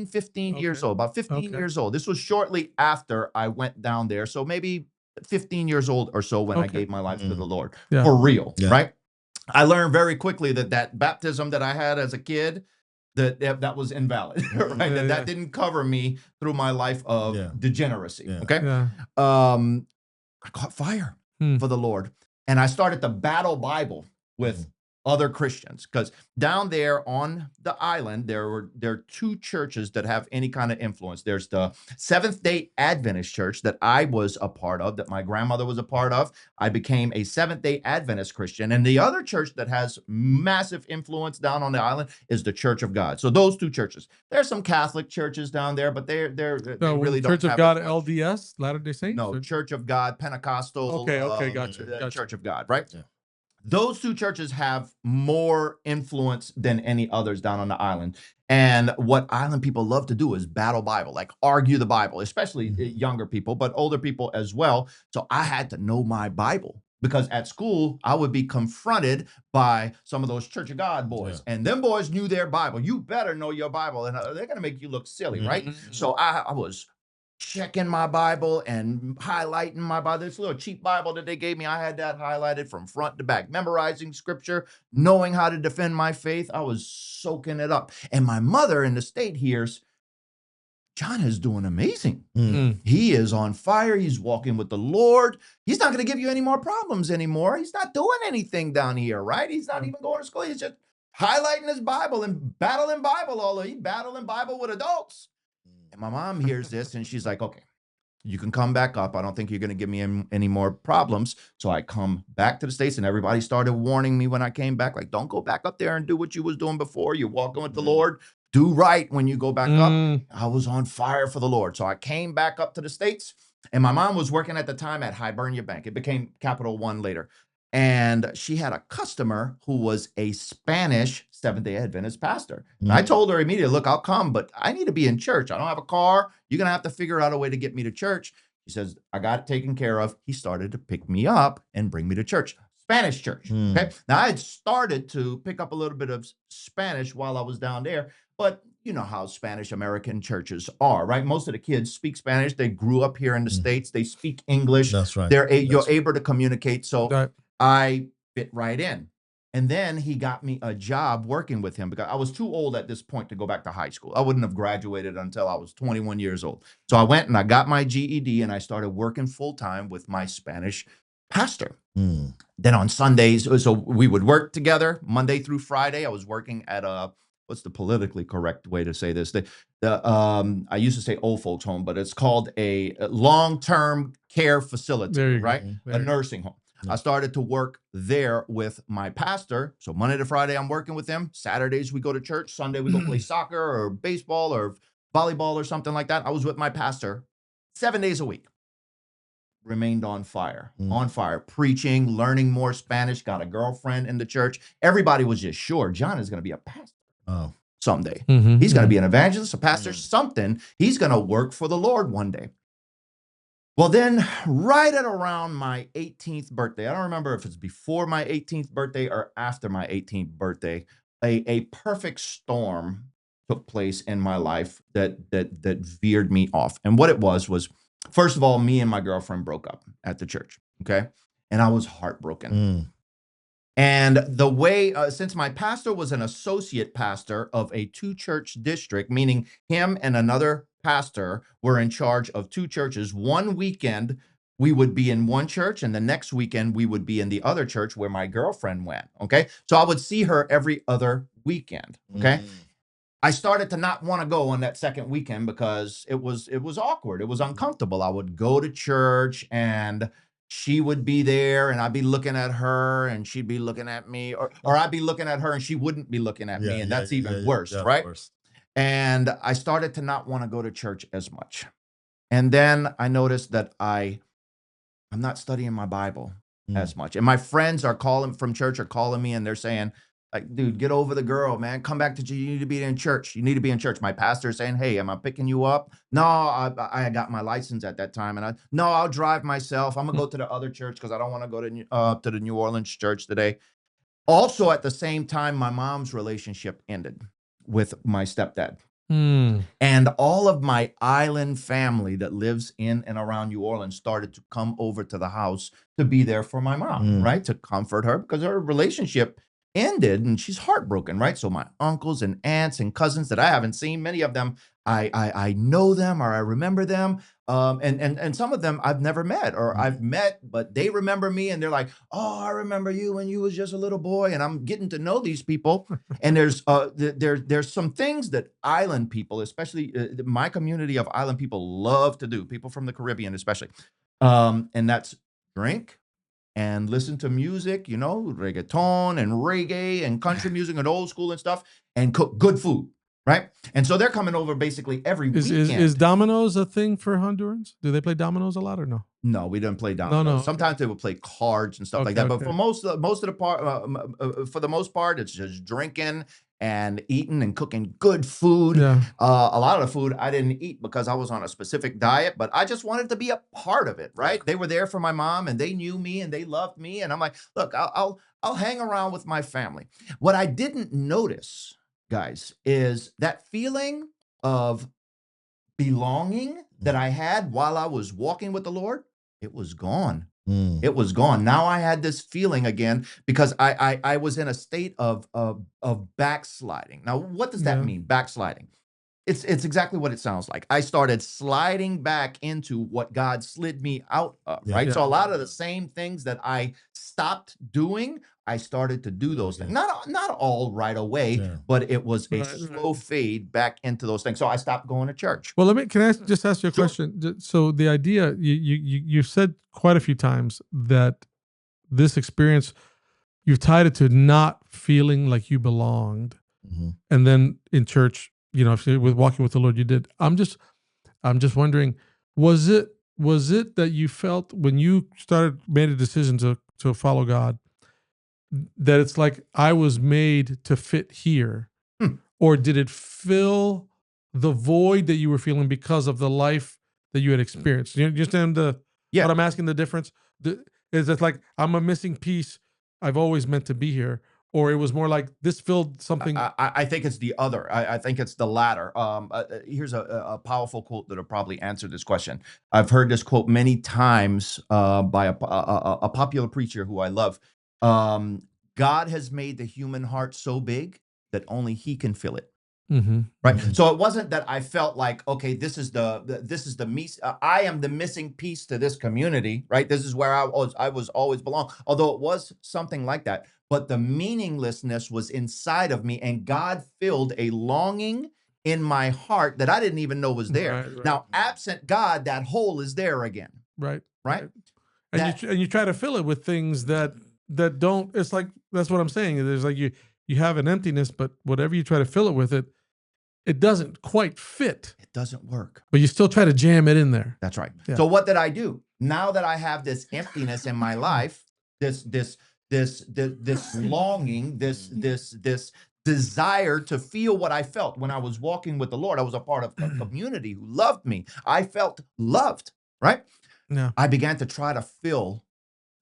15 years Okay. old, about 15 years old. This was shortly after I went down there. So maybe 15 years old or so when I Okay. gave my life to the Lord Yeah. for real, Yeah. right? I learned very quickly that baptism that I had as a kid, that was invalid, right? Yeah, That didn't cover me through my life of Yeah. degeneracy, Yeah. okay? Yeah. I caught fire Hmm. for the Lord. And I started to battle Bible with other Christians, because down there on the island, there are two churches that have any kind of influence. There's the Seventh-day Adventist church that I was a part of, that my grandmother was a part of. I became a Seventh-day Adventist Christian. And the other church that has massive influence down on the island is the Church of God. So those two churches. There's some Catholic churches down there, but they So really don't Church of have God, as much. LDS, Latter Day Saints. No, or- Church of God, Pentecostal. Okay, gotcha. Church of God, right? Yeah. Those two churches have more influence than any others down on the island. And what island people love to do is battle Bible, like argue the Bible, especially younger people, but older people as well. So I had to know my Bible, because at school, I would be confronted by some of those Church of God boys. Yeah. And them boys knew their Bible. You better know your Bible, and they're going to make you look silly, right? So I was checking my Bible and highlighting my Bible. This little cheap Bible that they gave me, I had that highlighted from front to back, memorizing scripture, knowing how to defend my faith. I was soaking it up. And my mother in the state hears, John is doing amazing. He is on fire. He's walking with the Lord. He's not going to give you any more problems anymore. He's not doing anything down here, right? He's not even going to school. He's just highlighting his Bible and battling Bible. He's battling Bible with adults. And my mom hears this and she's like, okay, you can come back up. I don't think you're going to give me any more problems. So I come back to the States, and everybody started warning me when I came back, like, don't go back up there and do what you was doing before. You're walking with the Lord. Do right when you go back up. I was on fire for the Lord. So I came back up to the States, and my mom was working at the time at Hibernia Bank. It became Capital One later. And she had a customer who was a Spanish Seventh-day Adventist pastor. And I told her immediately, look, I'll come, but I need to be in church. I don't have a car. You're going to have to figure out a way to get me to church. She says, I got it taken care of. He started to pick me up and bring me to church. Spanish church. Okay. Now I had started to pick up a little bit of Spanish while I was down there, but you know how Spanish American churches are, right? Most of the kids speak Spanish. They grew up here in the States. They speak English. That's right. You're able to communicate. So Right. I fit right in. And then he got me a job working with him, because I was too old at this point to go back to high school. I wouldn't have graduated until I was 21 years old. So I went and I got my GED, and I started working full time with my Spanish pastor. Then on Sundays, so we would work together Monday through Friday. I was working at what's the politically correct way to say this? I used to say old folks home, but it's called a long-term care facility, There you go. right? There A you go. nursing home. I started to work there with my pastor. So Monday to Friday, I'm working with him. Saturdays, we go to church. Sunday, we go play soccer or baseball or volleyball or something like that. I was with my pastor 7 days a week. Remained on fire, preaching, learning more Spanish, got a girlfriend in the church. Everybody was just sure John is going to be a pastor someday. He's going to be an evangelist, a pastor, something. He's going to work for the Lord one day. Well, then right at around my 18th birthday, I don't remember if it's before my 18th birthday or after my 18th birthday, a perfect storm took place in my life that veered me off. And what it was, first of all, me and my girlfriend broke up at the church, okay? And I was heartbroken. And the way, since my pastor was an associate pastor of a two-church district, meaning him and another pastor were in charge of two churches, one weekend we would be in one church, and the next weekend we would be in the other church where my girlfriend went, okay? So I would see her every other weekend, okay? I started to not want to go on that second weekend because it was awkward. It was uncomfortable. I would go to church and she would be there and I'd be looking at her and she'd be looking at me, or I'd be looking at her and she wouldn't be looking at me. And that's even worse, of right? course. And I started to not want to go to church as much. And then I noticed that I'm not studying my Bible as much. And my friends are calling from church are calling me and they're saying, like, dude, get over the girl, man. Come back to church. You need to be in church. You need to be in church. My pastor is saying, hey, am I picking you up? No, I got my license at that time. And no, I'll drive myself. I'm going to go to the other church because I don't want to go to the New Orleans church today. Also, at the same time, my mom's relationship ended with my stepdad. And all of my island family that lives in and around New Orleans started to come over to the house to be there for my mom, right? To comfort her because her relationship ended and she's heartbroken, right? So my uncles and aunts and cousins that I haven't seen, many of them, I know them or I remember them. And some of them I've never met or I've met, but they remember me and they're like, oh, I remember you when you was just a little boy. And I'm getting to know these people. And there's some things that island people, especially my community of island people love to do, people from the Caribbean especially. And that's drink and listen to music, you know, reggaeton and reggae and country music and old school and stuff, and cook good food, right? And so they're coming over basically every weekend. Is dominoes a thing for Hondurans? Do they play dominoes a lot or no? No, we didn't play dominoes. No. Sometimes they would play cards and stuff like that. But for most of the part, for the most part, it's just drinking and eating and cooking good food. Yeah. A lot of the food I didn't eat because I was on a specific diet, but I just wanted to be a part of it, right? They were there for my mom and they knew me and they loved me. And I'm like, look, I'll hang around with my family. What I didn't notice, guys, is that feeling of belonging that I had while I was walking with the Lord. It was gone. It was gone. Now I had this feeling again because I was in a state of backsliding. Now, what does that mean? Backsliding. It's exactly what it sounds like. I started sliding back into what God slid me out of, right? So a lot of the same things that I stopped doing, I started to do those things. Not all right away, but it was a slow fade back into those things. So I stopped going to church. Well, can I just ask you a question? So the idea you said quite a few times that this experience, you've tied it to not feeling like you belonged, and then in church, you know, with walking with the Lord, you did. I'm just wondering, was it that you felt when you made a decision to follow God, that it's like I was made to fit here, or did it fill the void that you were feeling because of the life that you had experienced? You understand what I'm asking? The difference is it's like I'm a missing piece. I've always meant to be here. Or it was more like this filled something. I think it's the other. I think it's the latter. Here's a powerful quote that'll probably answer this question. I've heard this quote many times by a popular preacher who I love. God has made the human heart so big that only He can fill it. Right. So it wasn't that I felt like, okay, this is the me. I am the missing piece to this community. Right. This is where I was always belong. Although it was something like that. But the meaninglessness was inside of me, and God filled a longing in my heart that I didn't even know was there. Right. Now, absent God, that hole is there again. Right. And you try to fill it with things that don't. It's like that's what I'm saying. There's like you have an emptiness, but whatever you try to fill it with, it doesn't quite fit. It doesn't work. But you still try to jam it in there. That's right. Yeah. So what did I do? Now that I have this emptiness in my life, this longing, this desire to feel what I felt when I was walking with the Lord. I was a part of a community who loved me. I felt loved, right? Yeah. I began to try to fill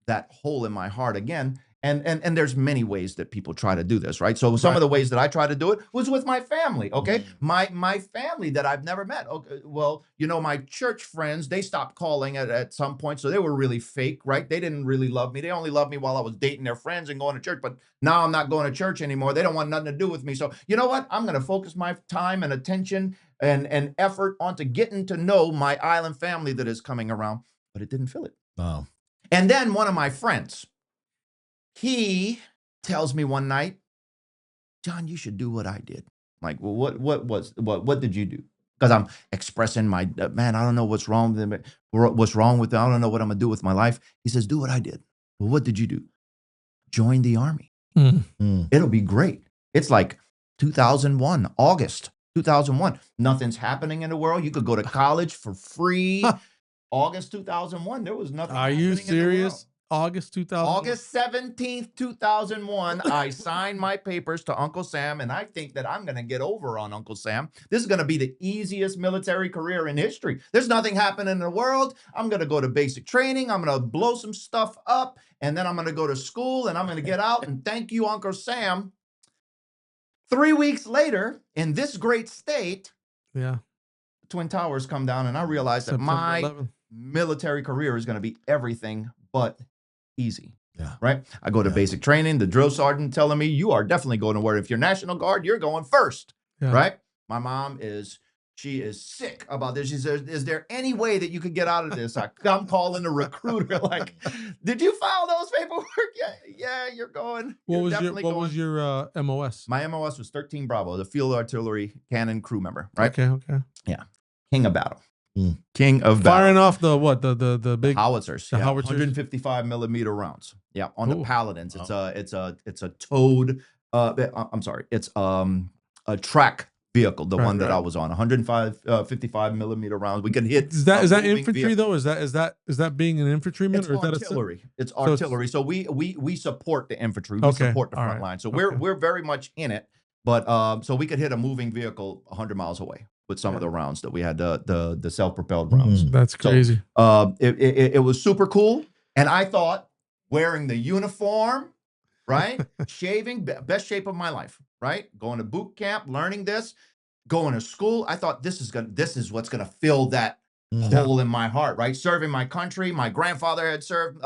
that hole in my heart again. And there's many ways that people try to do this, right? So some of the ways that I try to do it was with my family, okay? My family that I've never met. Okay, well, you know, my church friends, they stopped calling at some point, so they were really fake, right? They didn't really love me. They only loved me while I was dating their friends and going to church, but now I'm not going to church anymore. They don't want nothing to do with me. So you know what? I'm going to focus my time and attention and effort onto getting to know my island family that is coming around, but it didn't fill it. Wow. And then one of my friends, he tells me one night, John, you should do what I did. Like, well, what did you do? because I'm expressing my man. I don't know what's wrong with it. What's wrong with it? I don't know what I'm gonna do with my life. He says, do what I did. Well, what did you do? Join the army. Mm. It'll be great. It's like 2001, August 2001. Nothing's happening in the world. You could go to college for free. August 2001, there was nothing. Are you happening in the world. serious? August 2000. August 17th, 2001, I signed my papers to Uncle Sam, and I think that I'm going to get over on Uncle Sam. This is going to be the easiest military career in history. There's nothing happening in the world. I'm going to go to basic training. I'm going to blow some stuff up, and then I'm going to go to school, and I'm going to get out, and thank you, Uncle Sam. 3 weeks later, in this great state, Yeah. Twin Towers come down, and I realized that September my 11th. military career is going to be everything but easy. Yeah. Right. I go to basic training, the drill sergeant telling me you are definitely going to war. If you're National Guard, you're going first. Yeah. Right. My mom she is sick about this. She says, is there any way that you could get out of this? I'm calling the recruiter like, did you file those paperwork? Yeah, you're going. What You're was definitely what was your MOS? My MOS was 13 Bravo, the field artillery cannon crew member. Right. Okay. King of battle. King of battle. Firing off the what? The big Howitzers, the yeah, howitzers? 155 millimeter rounds. Yeah, on Cool. the Paladins. It's a towed. I'm sorry. It's a track vehicle. The one that I was on. 155 millimeter rounds. We can hit. Is that moving infantry vehicle. though? Is that being an infantryman It's or is that artillery. It's it's- artillery. So we support the infantry. We Okay, support the all front right, line. So okay. we're very much in it. But so we could hit a moving vehicle 100 miles away with some of the rounds that we had, the self-propelled rounds. That's crazy? It was super cool. And I thought wearing the uniform, right? Shaving, best shape of my life, right? Going to boot camp, learning this, going to school. I thought this is what's gonna fill that hole in my heart, right? Serving my country. My grandfather had served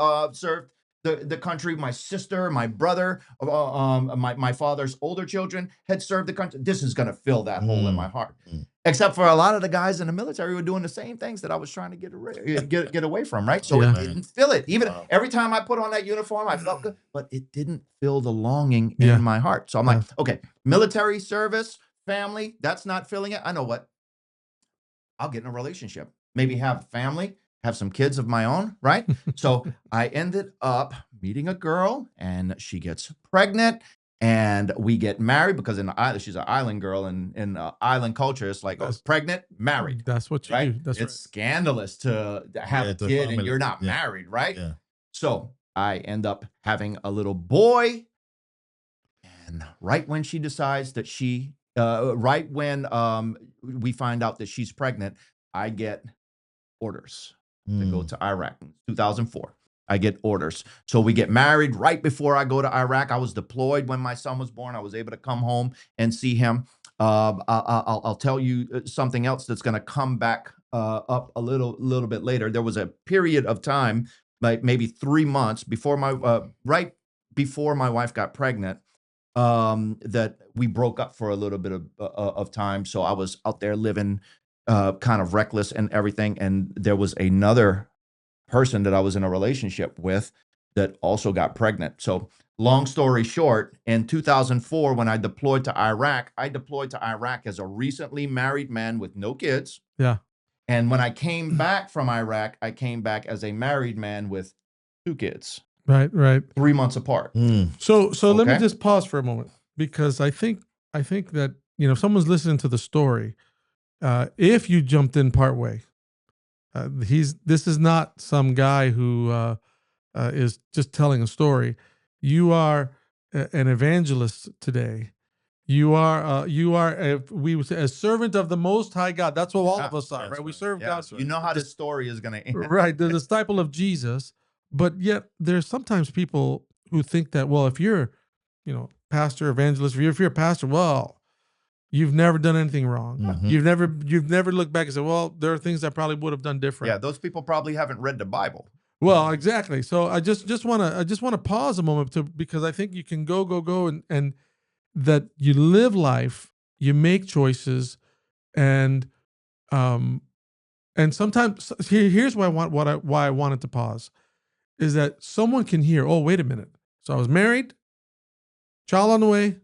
the country. My sister, my brother, my father's older children had served the country. This is gonna fill that hole in my heart. Except for a lot of the guys in the military who were doing the same things that I was trying to get away from, right? So Yeah. it didn't fill it. Even every time I put on that uniform, I felt good, but it didn't fill the longing Yeah. in my heart. So I'm like, okay, military service, family, that's not filling it. I know what. I'll get in a relationship. Maybe have family, have some kids of my own, right? So I ended up meeting a girl, and she gets pregnant. And we get married because in the island, she's an island girl, and in island culture, it's like pregnant, married. That's what you Right? do. That's it's scandalous to have a to kid and family. you're not Yeah. married, right? Yeah. So I end up having a little boy, and right when she decides that right when we find out that she's pregnant, I get orders to go to Iraq in 2004. I get orders. So we get married right before I go to Iraq. I was deployed when my son was born. I was able to come home and see him. I'll tell you something else that's going to come back up a little bit later. There was a period of time, like maybe 3 months before right before my wife got pregnant, that we broke up for a little bit of time. So I was out there living kind of reckless and everything. And there was another person that I was in a relationship with that also got pregnant. So long story short, in 2004, when I deployed to Iraq as a recently married man with no kids. Yeah. And when I came back from Iraq, I came back as a married man with 2 kids, right. 3 months apart. So let me Okay. just pause for a moment, because I think that, if someone's listening to the story, if you jumped in partway, this is not some guy who is just telling a story. You are an evangelist today. You are we would say a servant of the Most High God. That's what all of us are, right? We serve God. You know how this story is going to end. Right, the disciple of Jesus. But yet there's sometimes people who think that, well, if you're, pastor, evangelist, if you're a pastor, well, you've never done anything wrong. Mhm. You've never looked back and said, well, there are things I probably would have done different. Yeah, those people probably haven't read the Bible. Well, exactly. So I just want to pause a moment because I think you can go and that you live life, you make choices, and sometimes here's why I wanted to pause is that someone can hear, oh, wait a minute. So I was married, child on the way,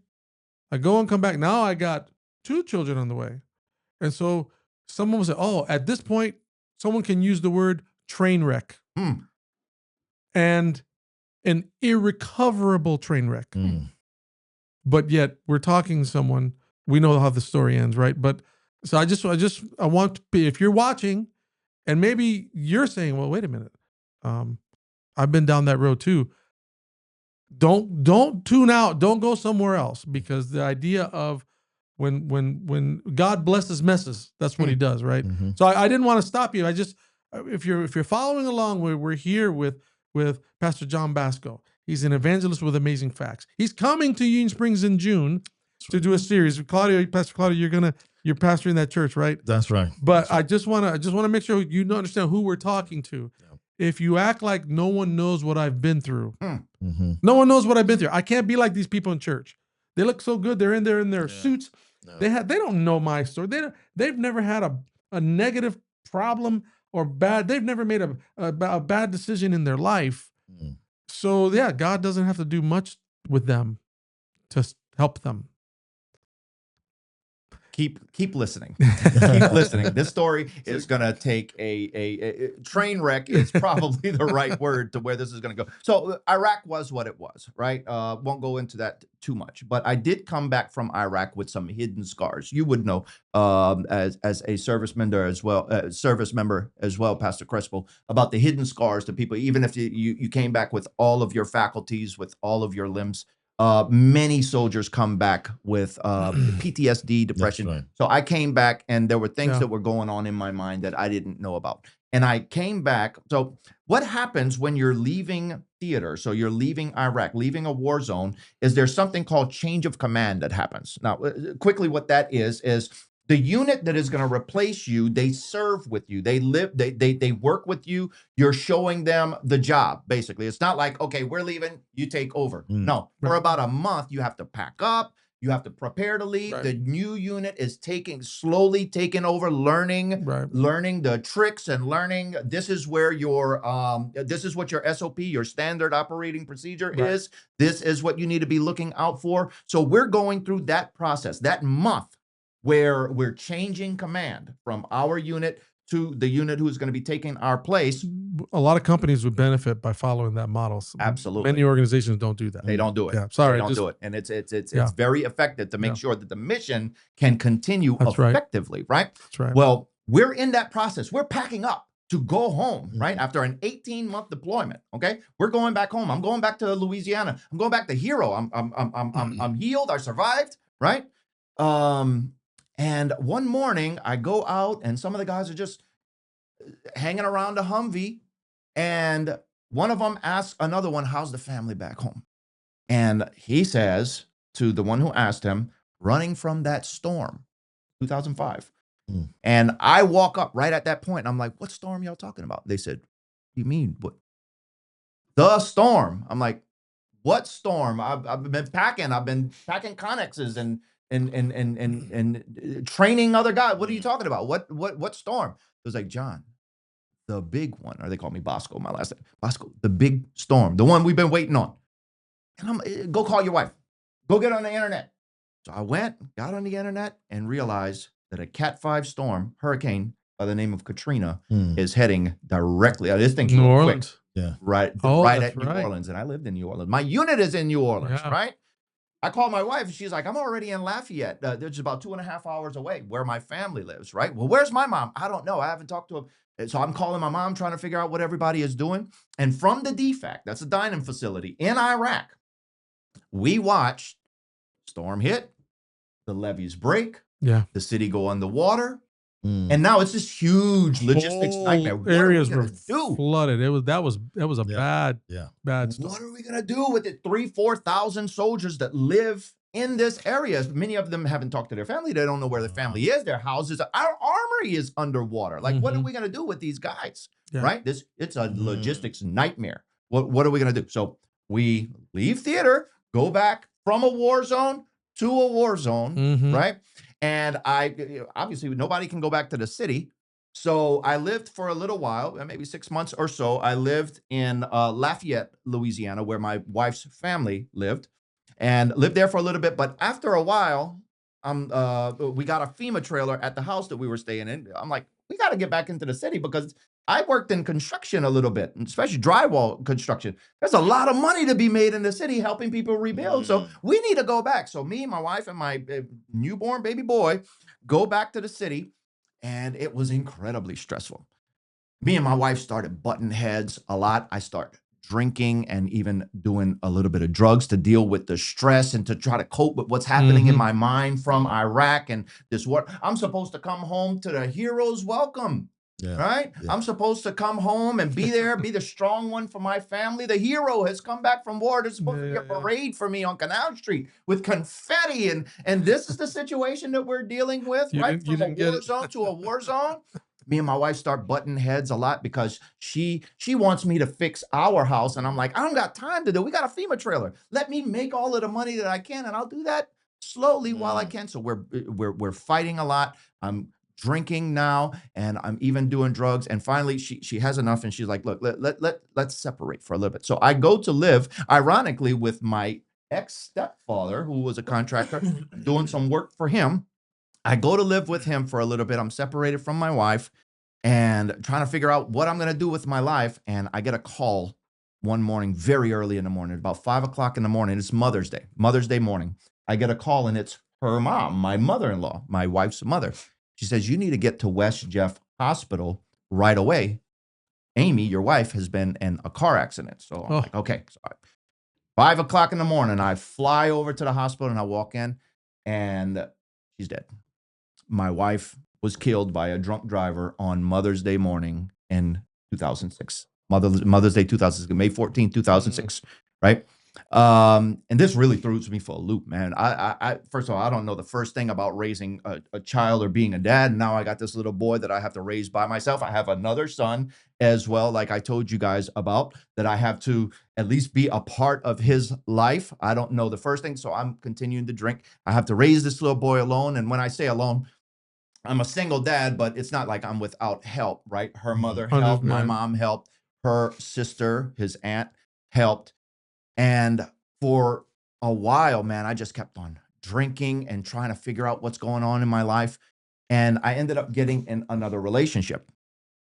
I go and come back. Now I got 2 children on the way. And so someone will say, "Oh, at this point, someone can use the word train wreck Hmm. and an irrecoverable train wreck." Mm. But yet we're talking to someone. We know how the story ends, right? But so I want to be, if you're watching, and maybe you're saying, "Well, wait a minute, I've been down that road too." Don't tune out. Don't go somewhere else, because the idea of when God blesses messes, that's what He does, right? Mm-hmm. So I didn't want to stop you. I just, if you're following along, we're here with Pastor John Basco. He's an evangelist with amazing facts. He's coming to Union Springs in June to do a series. Claudia, Pastor Claudia, you're pastoring that church, right? That's right. But That's right. I just want to make sure you understand who we're talking to. Yeah. If you act like no one knows what I've been through, Mm-hmm. no one knows what I've been through. I can't be like these people in church. They look so good. They're in there in their suits. No. They don't know my story. They've never had a negative problem or bad. They've never made a bad decision in their life. Mm. So yeah, God doesn't have to do much with them to help them. Keep listening. Keep listening. This story is going to take a train wreck is probably the right word to where this is going to go. So Iraq was what it was, right? Won't go into that too much, but I did come back from Iraq with some hidden scars. You would know as a service member as well, Pastor Crespo, about the hidden scars to people. Even if you came back with all of your faculties, with all of your limbs. Many soldiers come back with PTSD, depression. Right. So I came back and there were things Yeah. that were going on in my mind that I didn't know about. And I came back. So what happens when you're leaving theater? So you're leaving Iraq, leaving a war zone, is there's something called change of command that happens. Now, quickly, what that is the unit that is going to replace you, they serve with you. They work with you. You're showing them the job, basically. It's not like, okay, we're leaving, you take over. Mm. No, for Right. about a month, you have to pack up. You have to prepare to leave. Right. The new unit is slowly taking over, learning the tricks and learning. This is where this is what your SOP, your standard operating procedure is. This is what you need to be looking out for. So we're going through that process, that month, where we're changing command from our unit to the unit who's going to be taking our place. A lot of companies would benefit by following that model. Absolutely. Many organizations don't do that. They don't do it. Yeah, sorry, They don't just- do it. And it's Yeah. very effective to make Yeah. sure that the mission can continue That's right. effectively, right? That's right. Well, we're in that process. We're packing up to go home, right? After an 18-month deployment, okay? We're going back home. I'm going back to Louisiana. I'm going back to Hero. I'm healed. I survived, right? And one morning I go out and some of the guys are just hanging around a Humvee, and one of them asks another one, "How's the family back home?" And he says to the one who asked him, "Running from that storm, 2005. Mm. And I walk up right at that point. And I'm like, "What storm y'all talking about?" They said, "What do you mean? What? The storm." I'm like, "What storm? I've been packing. I've been packing connexes and training other guys. What are you talking about? What storm?" It was like, "John, the big one," or they call me Basco, my last name. Basco, the big storm, the one we've been waiting on. And go call your wife. Go get on the internet. So I got on the internet and realized that a Cat 5 storm, hurricane by the name of Katrina, is heading directly. This thing's New moving quick. Orleans. Yeah. Right That's at New right. Orleans. And I lived in New Orleans. My unit is in New Orleans, Yeah. right? I called my wife. She's like, "I'm already in Lafayette. They're just about 2.5 hours away where my family lives," right? Well, where's my mom? I don't know. I haven't talked to him. So I'm calling my mom, trying to figure out what everybody is doing. And from the DFAC, that's a dining facility in Iraq, we watched storm hit, the levees break, Yeah. the city go underwater. Mm. And now it's this huge logistics Whole nightmare. What areas are we were gonna do? flooded. That was a Yeah. bad storm. What are we going to do with the 3,000-4,000 soldiers that live in this area? Many of them haven't talked to their family. They don't know where their family is. Their houses, our armory is underwater. Like, what are we going to do with these guys? Yeah. Right? It's a logistics nightmare. What are we going to do? So we leave theater, go back from a war zone to a war zone, Mhm. right? And obviously nobody can go back to the city. So I lived for a little while, maybe 6 months or so. I lived in Lafayette, Louisiana, where my wife's family lived, and lived there for a little bit. But after a while, we got a FEMA trailer at the house that we were staying in. I'm like, we got to get back into the city because I worked in construction a little bit, especially drywall construction. There's a lot of money to be made in the city helping people rebuild. So we need to go back. So me, my wife, and my newborn baby boy go back to the city, and it was incredibly stressful. Me and my wife started butting heads a lot. I started drinking and even doing a little bit of drugs to deal with the stress and to try to cope with what's happening in my mind from Iraq and this war. I'm supposed to come home to the hero's welcome. Yeah. Right? Yeah. I'm supposed to come home and be there, be the strong one for my family. The hero has come back from war. There's supposed to be a parade for me on Canal Street with confetti. And this is the situation that we're dealing with, right? From a war zone to a war zone. Me and my wife start butting heads a lot because she wants me to fix our house. And I'm like, I don't got time to do it. We got a FEMA trailer. Let me make all of the money that I can, and I'll do that slowly while I can. So we're fighting a lot. I'm drinking now, and I'm even doing drugs. And finally, she has enough, and she's like, look, let's separate for a little bit. So I go to live, ironically, with my ex-stepfather, who was a contractor, doing some work for him. I go to live with him for a little bit. I'm separated from my wife and trying to figure out what I'm going to do with my life. And I get a call one morning, very early in the morning, about 5 o'clock in the morning. It's Mother's Day morning. I get a call, and it's her mom, my mother-in-law, my wife's mother. She says, you need to get to West Jeff Hospital right away. Amy, your wife, has been in a car accident. So I'm like, okay. So 5 o'clock in the morning, I fly over to the hospital, and I walk in, and she's dead. My wife was killed by a drunk driver on Mother's Day morning in 2006. Mother's Day 2006, May 14, 2006, right? And this really throws me for a loop, man. I first of all, I don't know the first thing about raising a child or being a dad. And now I got this little boy that I have to raise by myself. I have another son as well, like I told you guys about, that I have to at least be a part of his life. I don't know the first thing, so I'm continuing to drink. I have to raise this little boy alone. And when I say alone, I'm a single dad, but it's not like I'm without help, right? Her mother helped, my mom helped, her sister, his aunt helped. And for a while, man, I just kept on drinking and trying to figure out what's going on in my life. And I ended up getting in another relationship.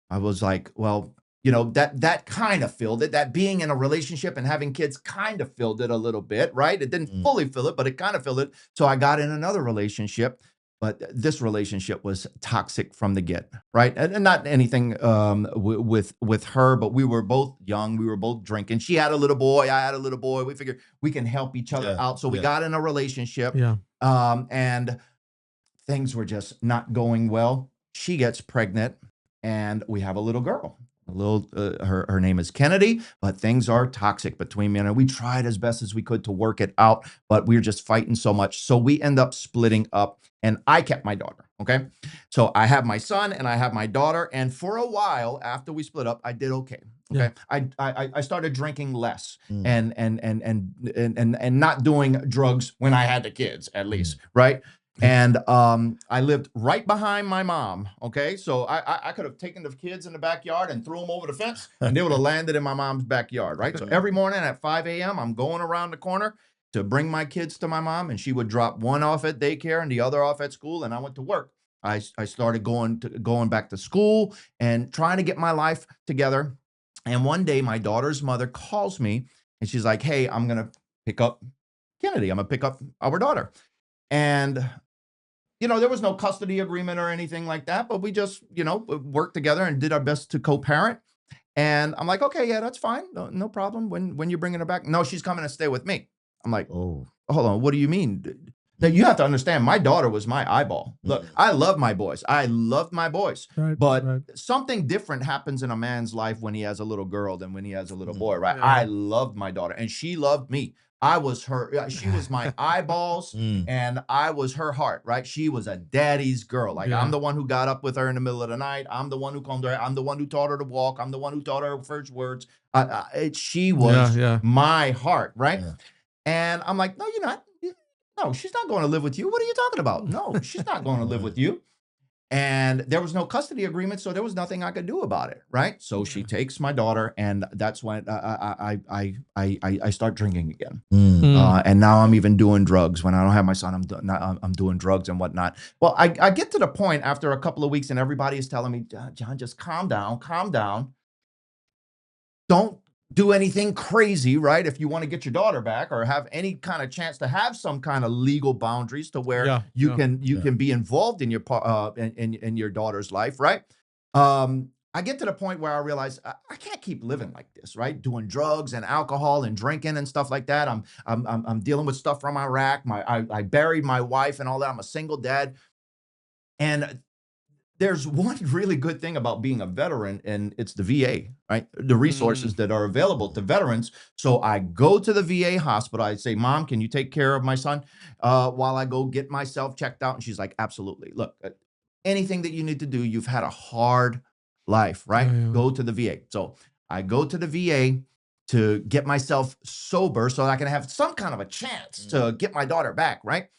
I was like, well, you know, that kind of filled it. That being in a relationship and having kids kind of filled it a little bit, right? It didn't fully fill it, but it kind of filled it. So I got in another relationship. But this relationship was toxic from the get, right? And not anything with her, but we were both young. We were both drinking. She had a little boy. I had a little boy. We figured we can help each other out. So we got in a relationship. And things were just not going well. She gets pregnant, and we have a little girl. Her name is Kennedy, but things are toxic between me and her. We tried as best as we could to work it out, but we were just fighting so much. So we end up splitting up, and I kept my daughter. Okay. So I have my son and I have my daughter. And for a while after we split up, I did okay. Okay. I started drinking less and not doing drugs when I had the kids, at least. Right. And I lived right behind my mom. Okay. So I could have taken the kids in the backyard and threw them over the fence, and they would have landed in my mom's backyard. Right. So every morning at 5 a.m., I'm going around the corner to bring my kids to my mom, and she would drop one off at daycare and the other off at school, and I went to work. I started going back to school and trying to get my life together. And one day my daughter's mother calls me, and she's like, hey, I'm going to pick up Kennedy. I'm going to pick up our daughter. And, you know, there was no custody agreement or anything like that, but we just, you know, worked together and did our best to co-parent. And I'm like, okay, yeah, that's fine. No problem. When you're bringing her back? No, she's coming to stay with me. I'm like, oh, hold on. What do you mean? Now, you have to understand, my daughter was my eyeball. Look, I love my boys. I loved my boys. But something different happens in a man's life when he has a little girl than when he has a little boy, right? I loved my daughter, and she loved me. I was her, she was my eyeballs, and I was her heart, right? She was a daddy's girl. Like, I'm the one who got up with her in the middle of the night. I'm the one who combed her. I'm the one who taught her to walk. I'm the one who taught her first words. She was my heart, right? And I'm like, no, you're not. No, she's not going to live with you. What are you talking about? No, she's not going to live with you. And there was no custody agreement, so there was nothing I could do about it, right? So she takes my daughter, and that's when I start drinking again. And now I'm even doing drugs. When I don't have my son, I'm doing drugs and whatnot. Well, I get to the point after a couple of weeks, and everybody is telling me, John, just calm down, calm down. Don't do anything crazy, right? If you want to get your daughter back or have any kind of chance to have some kind of legal boundaries to where you can be involved in your in your daughter's life, right? I get to the point where I realize I can't keep living like this, right? Doing drugs and alcohol and drinking and stuff like that. I'm dealing with stuff from Iraq. I buried my wife and all that. I'm a single dad, and there's one really good thing about being a veteran, and it's the VA, right? The resources that are available to veterans. So I go to the VA hospital. I say, Mom, can you take care of my son while I go get myself checked out? And she's like, absolutely. Look, anything that you need to do, you've had a hard life, right? Go to the VA. So I go to the VA to get myself sober so that I can have some kind of a chance to get my daughter back, right?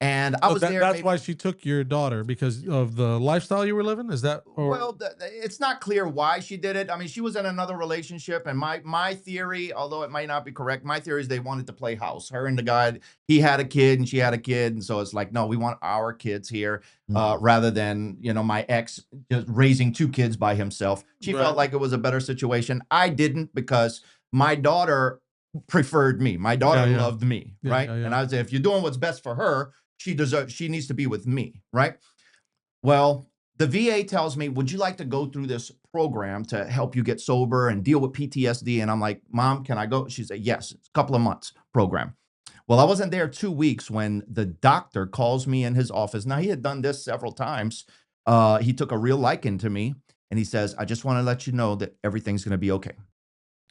And I was there. That's why she took your daughter, because of the lifestyle you were living? Is that? Well, it's not clear why she did it. I mean, she was in another relationship, and my theory, although it might not be correct, my theory is they wanted to play house. Her and the guy, he had a kid and she had a kid, and so it's like, no, we want our kids here, rather than my ex just raising 2 kids by himself. She felt like it was a better situation. I didn't, because my daughter preferred me. My daughter loved me, right? And I would say, if you're doing what's best for her, she needs to be with me, right? Well, the VA tells me, would you like to go through this program to help you get sober and deal with PTSD? And I'm like, Mom, can I go? She said, yes, it's a couple of months program. Well, I wasn't there 2 weeks when the doctor calls me in his office. Now, he had done this several times. He took a real liking to me, and he says, I just want to let you know that everything's going to be okay.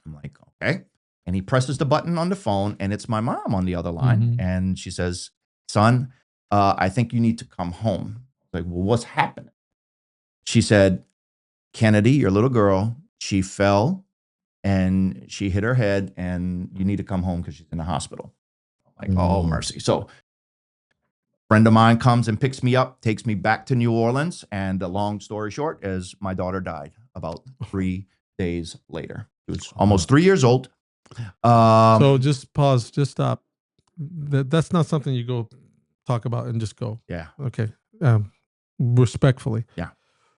I'm like, okay. And he presses the button on the phone, and it's my mom on the other line. And she says, son, I think you need to come home. Like, well, what's happening? She said, Kennedy, your little girl, she fell and she hit her head, and you need to come home because she's in the hospital. I'm like, oh, mercy. So a friend of mine comes and picks me up, takes me back to New Orleans. And the long story short is my daughter died about 3 days later. She was almost 3 years old. So just pause, just stop. That's not something you go talk about and just go. Yeah. Okay. Respectfully. Yeah.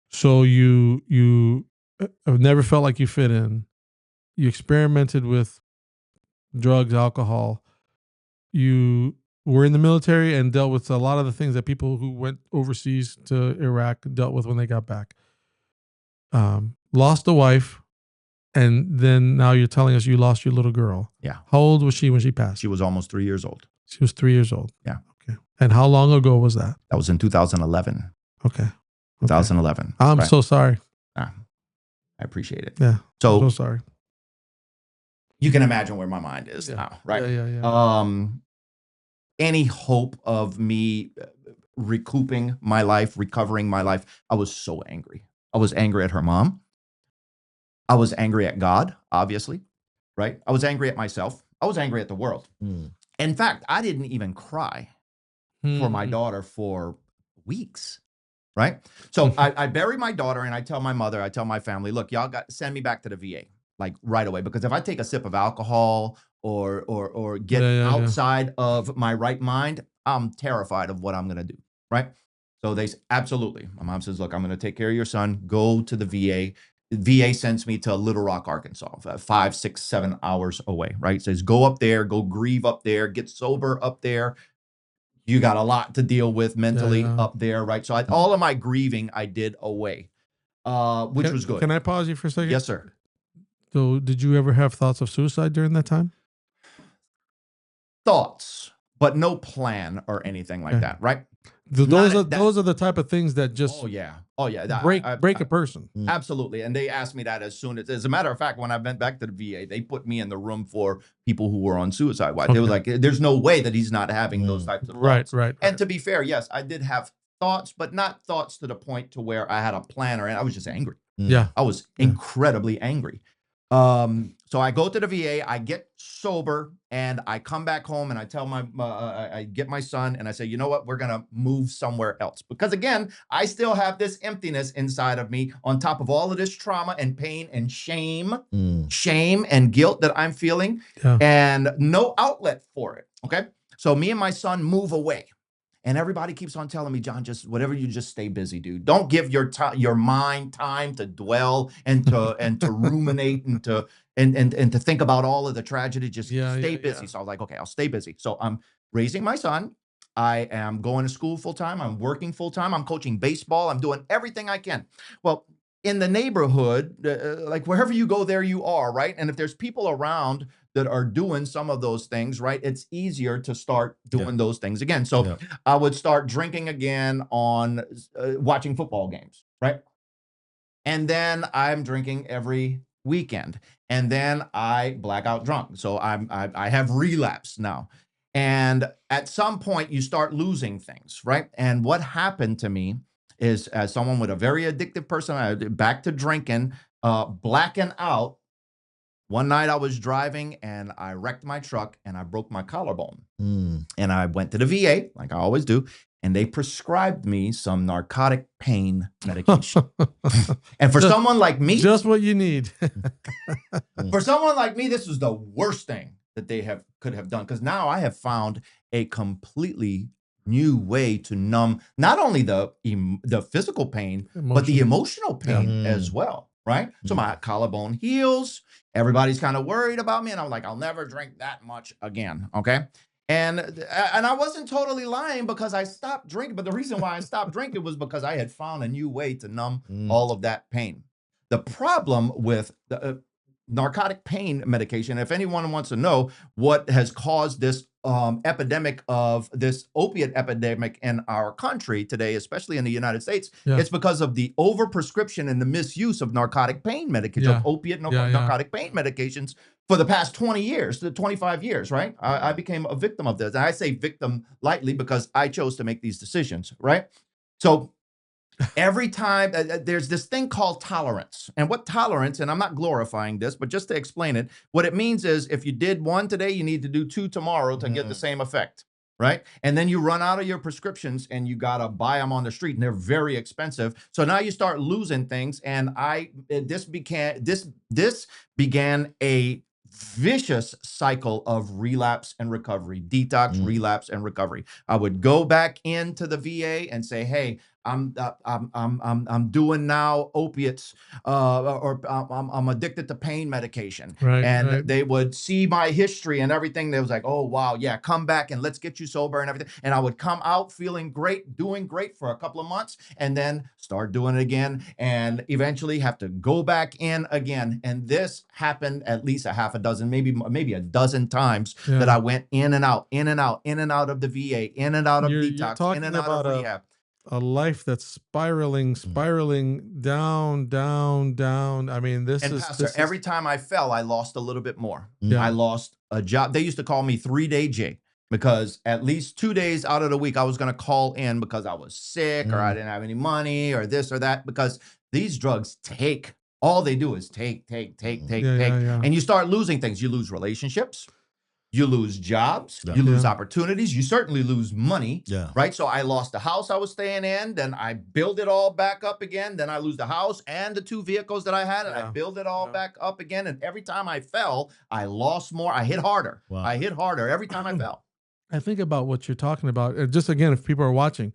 So you have never felt like you fit in. You experimented with drugs, alcohol. You were in the military and dealt with a lot of the things that people who went overseas to Iraq dealt with when they got back. Lost a wife, and then now you're telling us you lost your little girl. Yeah. How old was she when she passed? She was almost 3 years old. She was 3 years old. Yeah. Okay. And how long ago was that? That was in 2011. Okay. 2011. I'm so sorry. I appreciate it. Yeah. So I'm so sorry. you can imagine where my mind is now, right? Yeah. Any hope of me recouping my life, recovering my life, I was so angry. I was angry at her mom. I was angry at God, obviously, right? I was angry at myself. I was angry at the world. In fact, I didn't even cry for my daughter for weeks, right? So I bury my daughter, and I tell my mother, I tell my family, look, y'all got send me back to the VA, like right away, because if I take a sip of alcohol or get outside of my right mind, I'm terrified of what I'm gonna do, right? So they absolutely. My mom says, look, I'm gonna take care of your son. Go to the VA. VA sends me to Little Rock, Arkansas, 5, 6, 7 hours away, right? It says, go up there, go grieve up there, get sober up there. You got a lot to deal with mentally up there, right? So all of my grieving I did away, which was good. Can I pause you for a second? Yes, sir. So did you ever have thoughts of suicide during that time? Thoughts, but no plan or anything like that, right? Those are the type of things that just break a person. Absolutely. And they asked me that as a matter of fact, when I went back to the VA, they put me in the room for people who were on suicide watch. They were like, there's no way that he's not having those types of thoughts. Right. And to be fair, yes, I did have thoughts, but not thoughts to the point to where I had a plan, or I was just angry. Yeah. I was incredibly angry. So I go to the VA, I get sober, and I come back home and I tell I get my son and I say, you know what, we're gonna move somewhere else because again, I still have this emptiness inside of me on top of all of this trauma and pain and shame and guilt that I'm feeling, Yeah. and no outlet for it. Okay, so me and my son move away. And everybody keeps on telling me, John, just whatever, you just stay busy, dude. Don't give your mind time to dwell and to ruminate and to think about all of the tragedy. Just stay busy. So I was like, okay, I'll stay busy. So I'm raising my son. I am going to school full time. I'm working full time. I'm coaching baseball. I'm doing everything I can. Well, in the neighborhood, like wherever you go, there you are, right? And if there's people around that are doing some of those things, right, it's easier to start doing those things again. So I would start drinking again on watching football games, right? And then I'm drinking every weekend, and then I black out drunk. So I have relapse now. And at some point you start losing things, right? And what happened to me is, as someone with a very addictive personality, back to drinking, blacking out. One night I was driving and I wrecked my truck and I broke my collarbone. And I went to the VA, like I always do, and they prescribed me some narcotic pain medication. And for someone like me, just what you need. for someone like me, this was the worst thing that they could have done, because now I have found a completely new way to numb not only the physical pain, but the emotional pain as well. Right. So my collarbone heals. Everybody's kind of worried about me. And I'm like, I'll never drink that much again. Okay. And I wasn't totally lying, because I stopped drinking. But the reason why I stopped drinking was because I had found a new way to numb all of that pain. The problem with the narcotic pain medication, if anyone wants to know what has caused this epidemic of this opiate epidemic in our country today, especially in the United States, it's because of the overprescription and the misuse of narcotic pain medication, of opiate narcotic pain medications for the past 20 years, the 25 years, right? I became a victim of this. And I say victim lightly because I chose to make these decisions, right? So every time there's this thing called tolerance. And what tolerance, and I'm not glorifying this, but just to explain it, what it means is if you did one today, you need to do two tomorrow to get the same effect, right? And then you run out of your prescriptions and you got to buy them on the street, and they're very expensive. So now you start losing things. And this began a vicious cycle of relapse and recovery, detox, relapse and recovery. I would go back into the VA and say, hey, I'm doing now opiates, or I'm addicted to pain medication. And they would see my history and everything. They was like, oh, wow, yeah, come back and let's get you sober and everything. And I would come out feeling great, doing great for a couple of months, and then start doing it again, and eventually have to go back in again. And this happened at least a half a dozen, maybe a dozen times that I went in and out, in and out, in and out of the VA, in and out of detox, in and out of rehab. A life that's spiraling down. I mean, Pastor, every time I fell, I lost a little bit more. I lost a job. They used to call me 3-day J, because at least 2 days out of the week, I was going to call in because I was sick or I didn't have any money or this or that, because these drugs all they do is take. And you start losing things. You lose relationships. You lose jobs, you lose opportunities, you certainly lose money, right? So I lost the house I was staying in, then I build it all back up again, then I lose the house and the 2 vehicles that I had, and I build it all back up again. And every time I fell, I lost more. I hit harder. I hit harder every time I fell. I think about what you're talking about. Just again, if people are watching,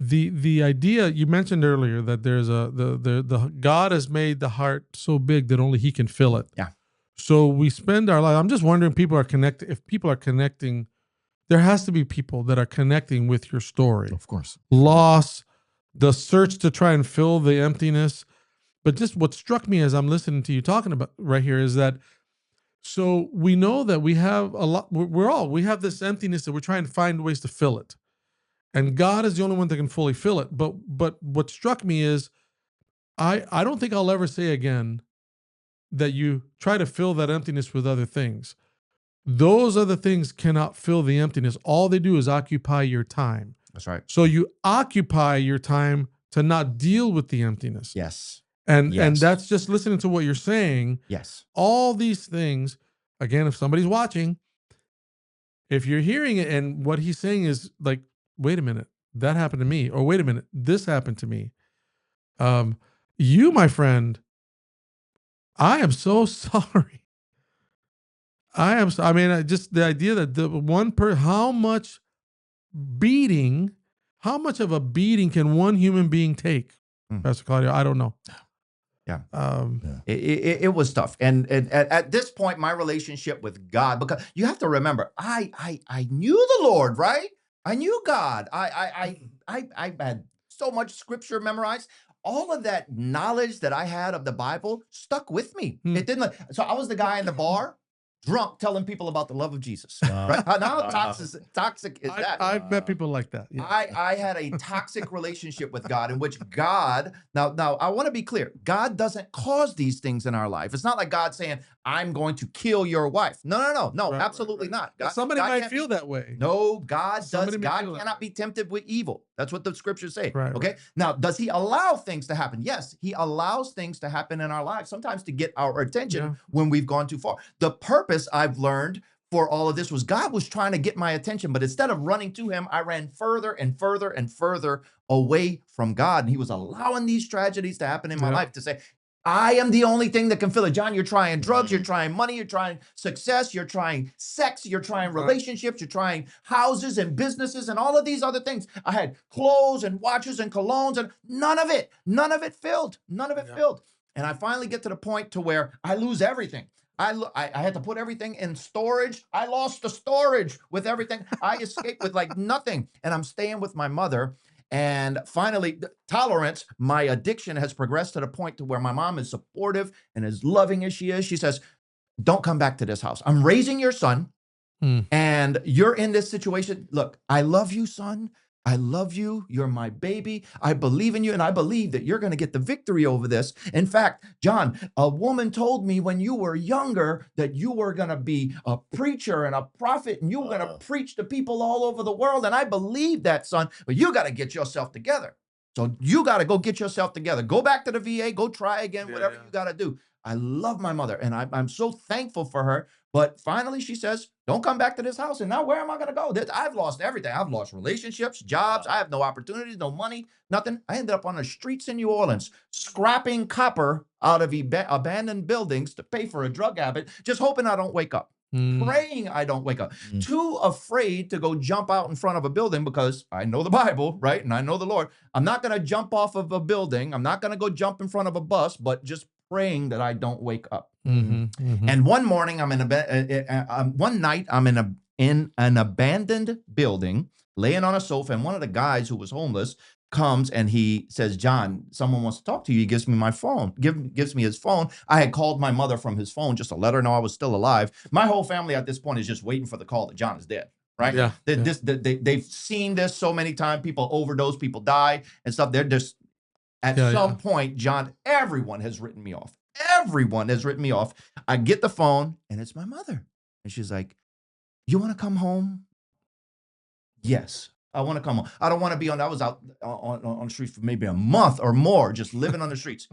the idea you mentioned earlier that there's the God has made the heart so big that only He can fill it. Yeah. So we spend our life. I'm just wondering, if people are connecting, there has to be people that are connecting with your story. Of course. Loss, the search to try and fill the emptiness. But just what struck me as I'm listening to you talking about right here is that, so we know that we have a lot, we have this emptiness that we're trying to find ways to fill it. And God is the only one that can fully fill it. But what struck me is, I don't think I'll ever say again that you try to fill that emptiness with other things. Those other things cannot fill the emptiness. All they do is occupy your time. That's right. So you occupy your time to not deal with the emptiness. Yes. And Yes. that's just listening to what you're saying. Yes. All these things, again, if somebody's watching, if you're hearing it and what he's saying is like, wait a minute, that happened to me, or wait a minute, this happened to me. You, my friend, I am so sorry. Just the idea that how much of a beating can one human being take? Pastor Claudio, I don't know. Yeah. Yeah. It was tough. And at this point, my relationship with God, because you have to remember, I knew the Lord, right? I knew God. I had so much scripture memorized. All of that knowledge that I had of the Bible stuck with me. It didn't. So I was the guy in the bar, drunk, telling people about the love of Jesus. Right? How toxic is that? I've met people like that. Yeah. I had a toxic relationship with God in which God, now I want to be clear, God doesn't cause these things in our life. It's not like God saying, I'm going to kill your wife. No, Right, absolutely right. not. Somebody God might can't feel that way. No, God Somebody may feel that cannot be tempted with evil. That's what the scriptures say. Right, Okay. right. Now, does he allow things to happen? Yes, he allows things to happen in our lives, sometimes to get our attention when we've gone too far. The purpose I've learned for all of this was God was trying to get my attention, but instead of running to him, I ran further and further and further away from God. And he was allowing these tragedies to happen in my life to say, I am the only thing that can fill it. John, you're trying drugs, you're trying money, you're trying success, you're trying sex, you're trying relationships, you're trying houses and businesses and all of these other things. I had clothes and watches and colognes and none of it filled. None of it filled. And I finally get to the point to where I lose everything. I had to put everything in storage. I lost the storage with everything. I escaped with like nothing. And I'm staying with my mother. And finally, tolerance, my addiction has progressed to the point to where my mom is supportive and as loving as she is. She says, don't come back to this house. I'm raising your son and you're in this situation. Look, I love you, son. I love you. You're my baby. I believe in you. And I believe that you're going to get the victory over this. In fact, John, a woman told me when you were younger that you were going to be a preacher and a prophet and you were going to preach to people all over the world. And I believe that, son, but you got to get yourself together. So you got to go get yourself together. Go back to the VA. Go try again, whatever you got to do. I love my mother and I'm so thankful for her. But finally, she says, don't come back to this house. And now where am I going to go? I've lost everything. I've lost relationships, jobs. I have no opportunities, no money, nothing. I ended up on the streets in New Orleans, scrapping copper out of abandoned buildings to pay for a drug habit, just hoping I don't wake up. Praying I don't wake up. Too afraid to go jump out in front of a building because I know the Bible, right? And I know the Lord. I'm not going to jump off of a building. I'm not going to go jump in front of a bus, but just praying that I don't wake up. And one morning, one night, I'm in an abandoned building, laying on a sofa, and one of the guys who was homeless comes and he says, John, someone wants to talk to you. He gives me my phone, gives me his phone. I had called my mother from his phone just to let her know I was still alive. My whole family at this point is just waiting for the call that John is dead. Right? Yeah. They've seen this so many times. People overdose, people die and stuff. They're just, at some point, John, everyone has written me off. Everyone has written me off. I get the phone and it's my mother. And she's like, you want to come home? Yes, I want to come home. I don't want to be I was out on the streets for maybe a month or more, just living on the streets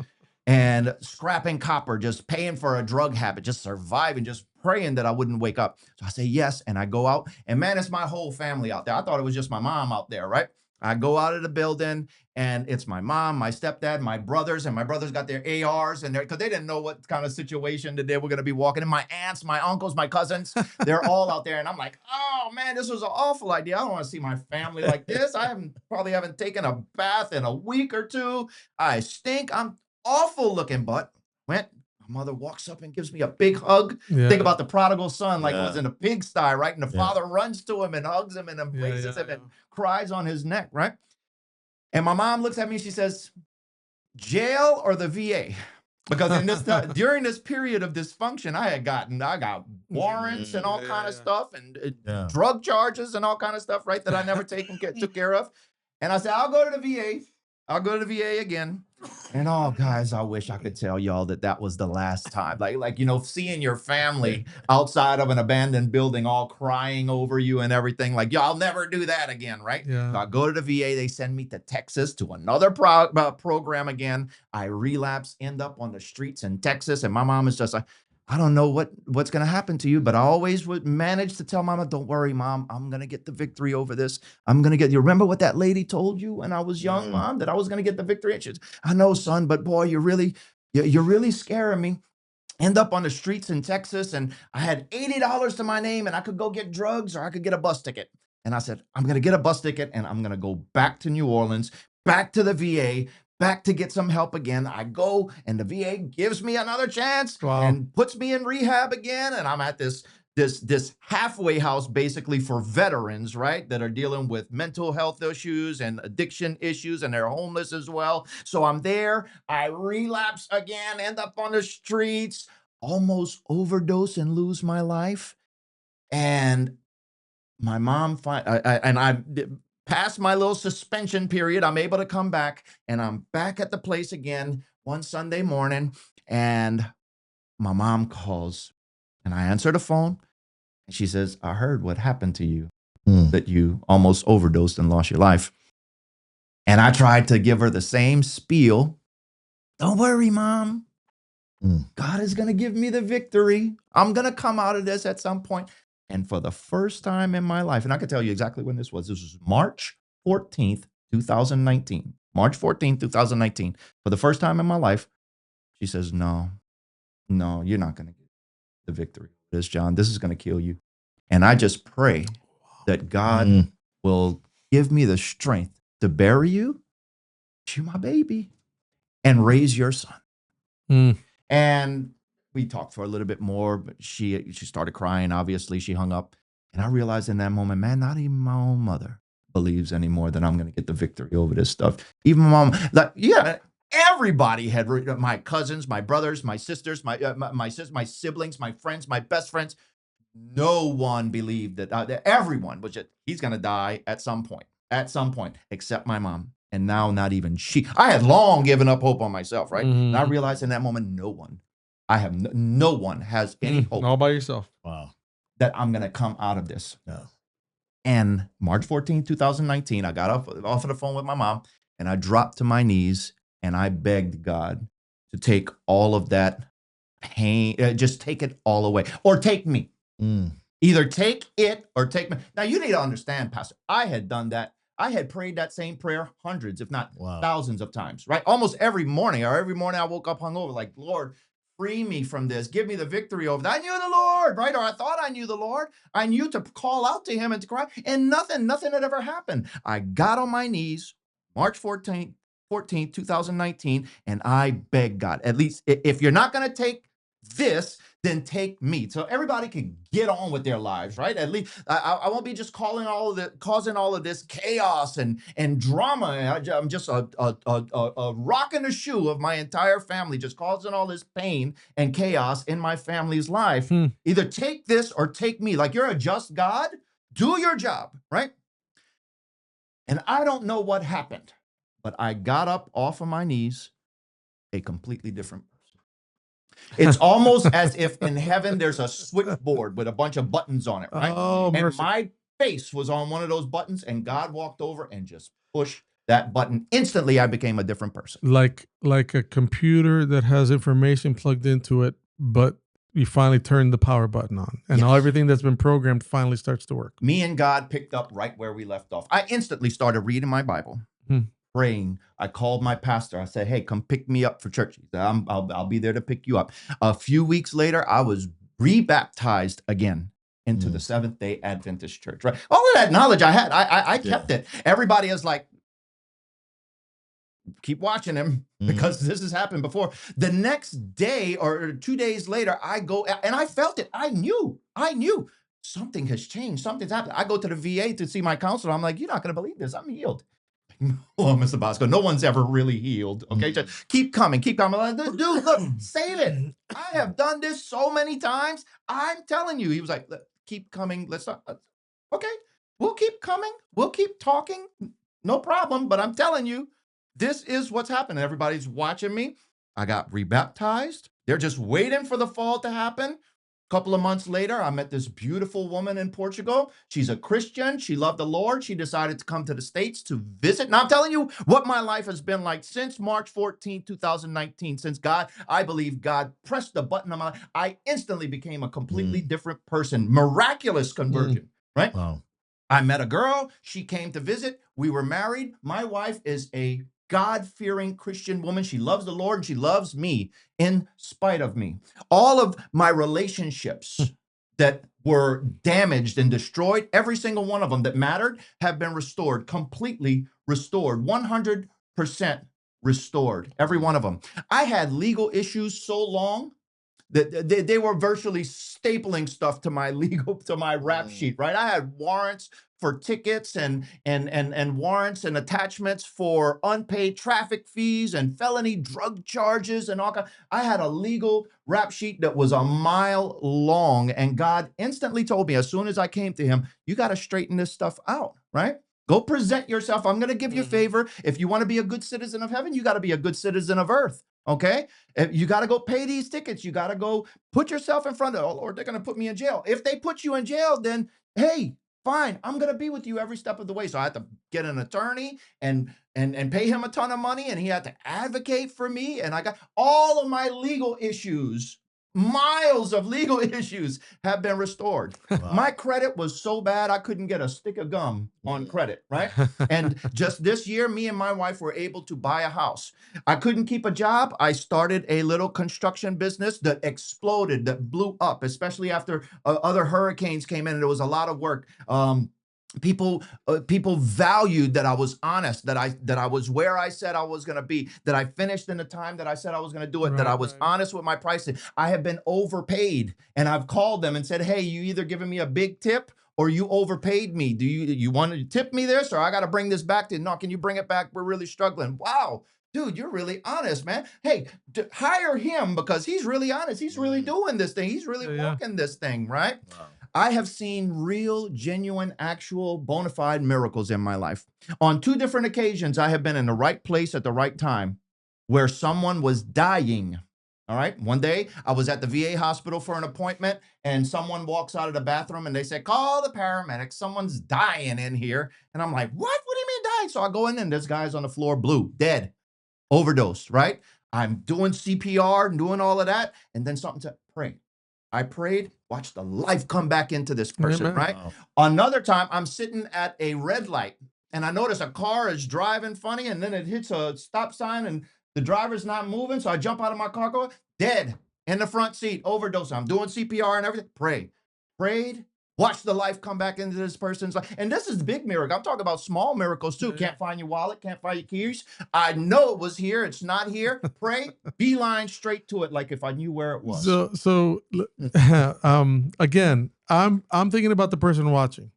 and scrapping copper, just paying for a drug habit, just surviving, just praying that I wouldn't wake up. So I say yes. And I go out and man, it's my whole family out there. I thought it was just my mom out there, right? I go out of the building and it's my mom, my stepdad, my brothers, and my brothers got their ARs and because they didn't know what kind of situation that they were going to be walking in. My aunts, my uncles, my cousins, they're all out there. And I'm like, oh man, this was an awful idea. I don't want to see my family like this. I probably haven't taken a bath in a week or two. I stink. I'm awful looking, but my mother walks up and gives me a big hug. Think about the prodigal son, like it was in a pigsty, right? And the father runs to him and hugs him and embraces him and cries on his neck, right? And my mom looks at me and she says, jail or the VA? Because in this during this period of dysfunction, I got warrants and all kind of stuff and drug charges and all kind of stuff, right? That I never took care of. And I said, I'll go to the VA. I'll go to the VA again. And oh, guys, I wish I could tell y'all that that was the last time. Like seeing your family outside of an abandoned building, all crying over you and everything. Like, y'all never do that again, right? Yeah. So I go to the VA. They send me to Texas to another program again. I relapse, end up on the streets in Texas, and my mom is just like, I don't know what's going to happen to you, but I always would manage to tell Mama, don't worry, Mom, I'm going to get the victory over this. I'm going to get, you remember what that lady told you when I was young, Mom, that I was going to get the victory? And she says, I know, son, but boy, you're really scaring me. End up on the streets in Texas, and I had $80 to my name, and I could go get drugs or I could get a bus ticket. And I said, I'm going to get a bus ticket, and I'm going to go back to New Orleans, back to the VA, back to get some help again. I go, and the VA gives me another chance and puts me in rehab again, and I'm at this halfway house basically for veterans, right, that are dealing with mental health issues and addiction issues, and they're homeless as well. So I'm there, I relapse again, end up on the streets, almost overdose and lose my life. And my mom I passed my little suspension period. I'm able to come back, and I'm back at the place again one Sunday morning, and my mom calls, and I answer the phone. And she says, I heard what happened to you, that you almost overdosed and lost your life. And I tried to give her the same spiel. Don't worry, Mom. God is going to give me the victory. I'm going to come out of this at some point. And for the first time in my life, and I can tell you exactly when this was March 14th, 2019. March 14th, 2019. For the first time in my life, she says, no, you're not going to get the victory. This, John, this is going to kill you. And I just pray that God will give me the strength to bury you, my baby, and raise your son. And we talked for a little bit more, but she started crying. Obviously, she hung up. And I realized in that moment, man, not even my own mother believes anymore that I'm going to get the victory over this stuff. Even my mom, everybody had, my cousins, my brothers, my sisters, my siblings, my friends, my best friends. No one believed that everyone was just, he's going to die at some point, except my mom. And now not even she. I had long given up hope on myself, right? And I realized in that moment, no one has any hope. All by yourself. Wow. That I'm going to come out of this. No. And March 14, 2019, I got off of the phone with my mom, and I dropped to my knees, and I begged God to take all of that pain, just take it all away, or take me. Either take it or take me. Now, you need to understand, Pastor, I had done that. I had prayed that same prayer hundreds, if not thousands of times, right? Almost every morning I woke up hungover, like, Lord, free me from this. Give me the victory over that. I knew the Lord, right? Or I thought I knew the Lord. I knew to call out to him and to cry, and nothing had ever happened. I got on my knees, March 14th, 2019, and I begged God, at least if you're not going to take this, then take me. So everybody can get on with their lives, right? At least I won't be just causing all of this chaos and drama. I'm just a rock in the shoe of my entire family, just causing all this pain and chaos in my family's life. Either take this or take me. Like, you're a just God. Do your job, right? And I don't know what happened, but I got up off of my knees a completely different person. It's almost as if in heaven there's a switchboard with a bunch of buttons on it, right? And my face was on one of those buttons, and God walked over and just pushed that button. Instantly, I became a different person. Like a computer that has information plugged into it, but you finally turn the power button on, and everything that's been programmed finally starts to work. Me and God picked up right where we left off. I instantly started reading my Bible. Praying. I called my pastor. I said, hey, come pick me up for church. He said, I'll be there to pick you up. A few weeks later, I was rebaptized again into the Seventh-day Adventist church, right? All of that knowledge I had, I kept it. Everybody is like, keep watching him because this has happened before. The next day or 2 days later, I go, and I felt it. I knew something has changed. Something's happened. I go to the VA to see my counselor. I'm like, you're not going to believe this. I'm healed. Oh, Mr. Basco, no one's ever really healed. Okay, just keep coming. Like, dude, look, save it. I have done this so many times. I'm telling you. He was like, keep coming. Let's talk. Okay, we'll keep coming. We'll keep talking. No problem. But I'm telling you, This is what's happening. Everybody's watching me. I got rebaptized. They're just waiting for the fall to happen. A couple of months later, I met this beautiful woman in Portugal. She's a Christian. She loved the Lord. She decided to come to the States to visit. Now, I'm telling you what my life has been like since March 14, 2019. Since I believe God pressed the button on my life, I instantly became a completely different person. Miraculous conversion, right? Wow. I met a girl. She came to visit. We were married. My wife is a God-fearing Christian woman. She loves the Lord and she loves me in spite of me. All of my relationships that were damaged and destroyed, every single one of them that mattered, have been restored, completely restored, 100% restored, every one of them. I had legal issues so long that they were virtually stapling stuff to my rap sheet, right? I had warrants for tickets and warrants and attachments for unpaid traffic fees and felony drug charges and all kind. I had a legal rap sheet that was a mile long, and God instantly told me as soon as I came to him, you got to straighten this stuff out, right? Go present yourself. I'm going to give you a favor. If you want to be a good citizen of heaven, you got to be a good citizen of earth. Okay. You got to go pay these tickets. You got to go put yourself in front of, oh Lord, they're going to put me in jail. If they put you in jail, then hey, fine, I'm going to be with you every step of the way. So I had to get an attorney and pay him a ton of money, and he had to advocate for me. And I got all of my legal issues, miles of legal issues, have been restored. My credit was so bad I couldn't get a stick of gum on credit, right? And just this year, me and my wife were able to buy a house. I couldn't keep a job. I started a little construction business that exploded, that blew up, especially after other hurricanes came in, and it was a lot of work. People valued that I was honest, that I was where I said I was going to be, that I finished in the time that I said I was going to do it, that I was honest with my pricing. I have been overpaid, and I've called them and said, hey, you either giving me a big tip or you overpaid me. Do you want to tip me this, or I got to bring this back to you? No, can you bring it back? We're really struggling. Wow. Dude, you're really honest, man. Hey, hire him because he's really honest. He's really doing this thing. He's really walking this thing, right? Wow. I have seen real, genuine, actual, bona fide miracles in my life. On 2 different occasions, I have been in the right place at the right time where someone was dying. All right. One day I was at the VA hospital for an appointment, and someone walks out of the bathroom and they say, call the paramedics. Someone's dying in here. And I'm like, what? What do you mean dying? So I go in and this guy's on the floor, blue, dead, overdosed, right? I'm doing CPR and doing all of that. And then something said, pray. I prayed, watched the life come back into this person, right? Wow. Another time, I'm sitting at a red light, and I notice a car is driving funny, and then it hits a stop sign, and the driver's not moving, so I jump out of my car, go, dead, in the front seat, overdose. I'm doing CPR and everything. Prayed, watch the life come back into this person's life. And this is the big miracle. I'm talking about small miracles too. Can't find your wallet, can't find your keys. I know it was here. It's not here. Pray, beeline straight to it like if I knew where it was. So again, I'm thinking about the person watching.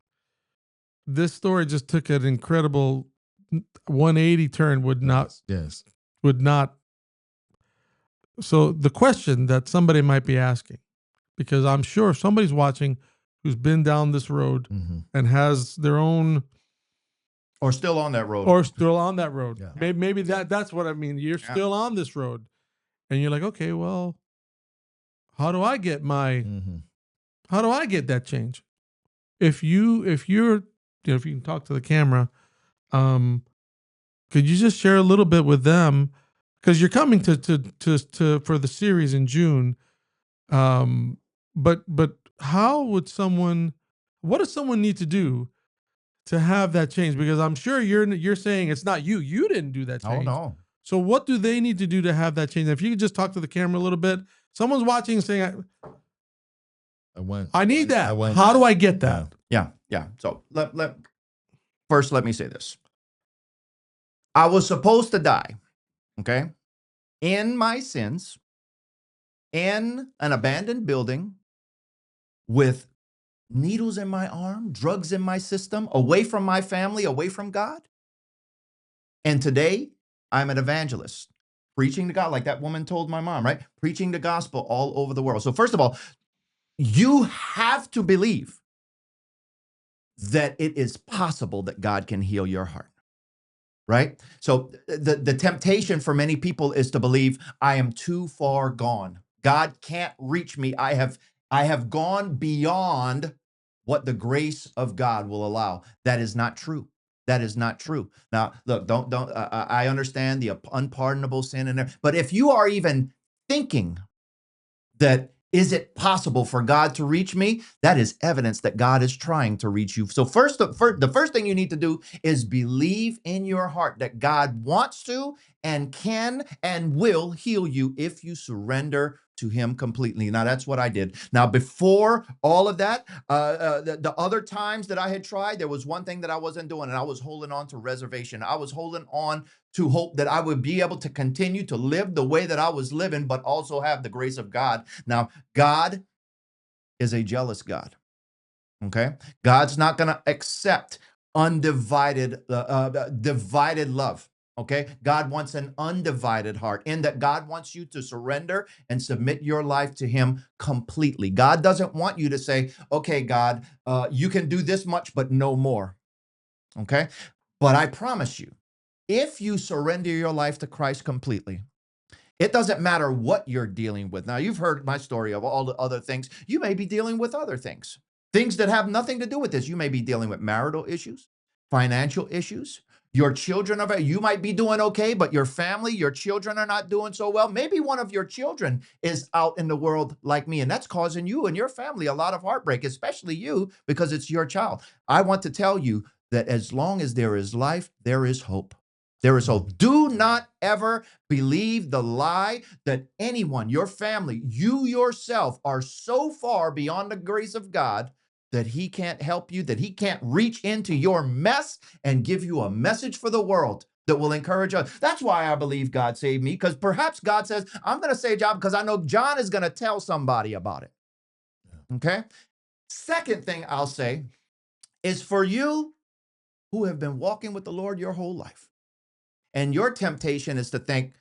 This story just took an incredible 180 turn, would not. So the question that somebody might be asking, because I'm sure if somebody's watching who's been down this road and has their own, or still on that road, yeah. Maybe that's what I mean. You're still on this road, and you're like, okay, well, how do I get how do I get that change? If you can talk to the camera, could you just share a little bit with them, because you're coming to for the series in June, but how would what does someone need to do to have that change? Because I'm sure you're saying it's not you. You didn't do that change. Oh, no. So what do they need to do to have that change? If you could just talk to the camera a little bit. Someone's watching saying, I need that. How do I get that? Yeah. So first, let me say this. I was supposed to die, okay, in my sins, in an abandoned building, with needles in my arm, drugs in my system, away from my family, away from God. And today, I'm an evangelist, preaching to God, like that woman told my mom, right? Preaching the gospel all over the world. So first of all, you have to believe that it is possible that God can heal your heart. right? So the temptation for many people is to believe I am too far gone. God can't reach me. I have gone beyond what the grace of God will allow. That is not true. That is not true. Now, look, don't. I understand the unpardonable sin in there, but if you are even thinking that is it possible for God to reach me? That is evidence that God is trying to reach you. So the first thing you need to do is believe in your heart that God wants to and can and will heal you if you surrender to him completely. Now, that's what I did. Now, before all of that, the other times that I had tried, there was one thing that I wasn't doing, and I was holding on to reservation. I was holding on to hope that I would be able to continue to live the way that I was living, but also have the grace of God. Now, God is a jealous God. Okay? God's not going to accept undivided, divided love. Okay? God wants an undivided heart, in that God wants you to surrender and submit your life to him completely. God doesn't want you to say, okay, God, you can do this much, but no more. Okay? But I promise you, if you surrender your life to Christ completely, it doesn't matter what you're dealing with. Now, you've heard my story of all the other things. You may be dealing with other things that have nothing to do with this. You may be dealing with marital issues, financial issues. Your children you might be doing okay, but your family, your children are not doing so well. Maybe one of your children is out in the world like me, and that's causing you and your family a lot of heartbreak, especially you, because it's your child. I want to tell you that as long as there is life, there is hope. There is hope. Do not ever believe the lie that anyone, your family, you yourself are so far beyond the grace of God that he can't help you, that he can't reach into your mess and give you a message for the world that will encourage us. That's why I believe God saved me, because perhaps God says, I'm going to save John because I know John is going to tell somebody about it. Okay? Second thing I'll say is for you who have been walking with the Lord your whole life, and your temptation is to think,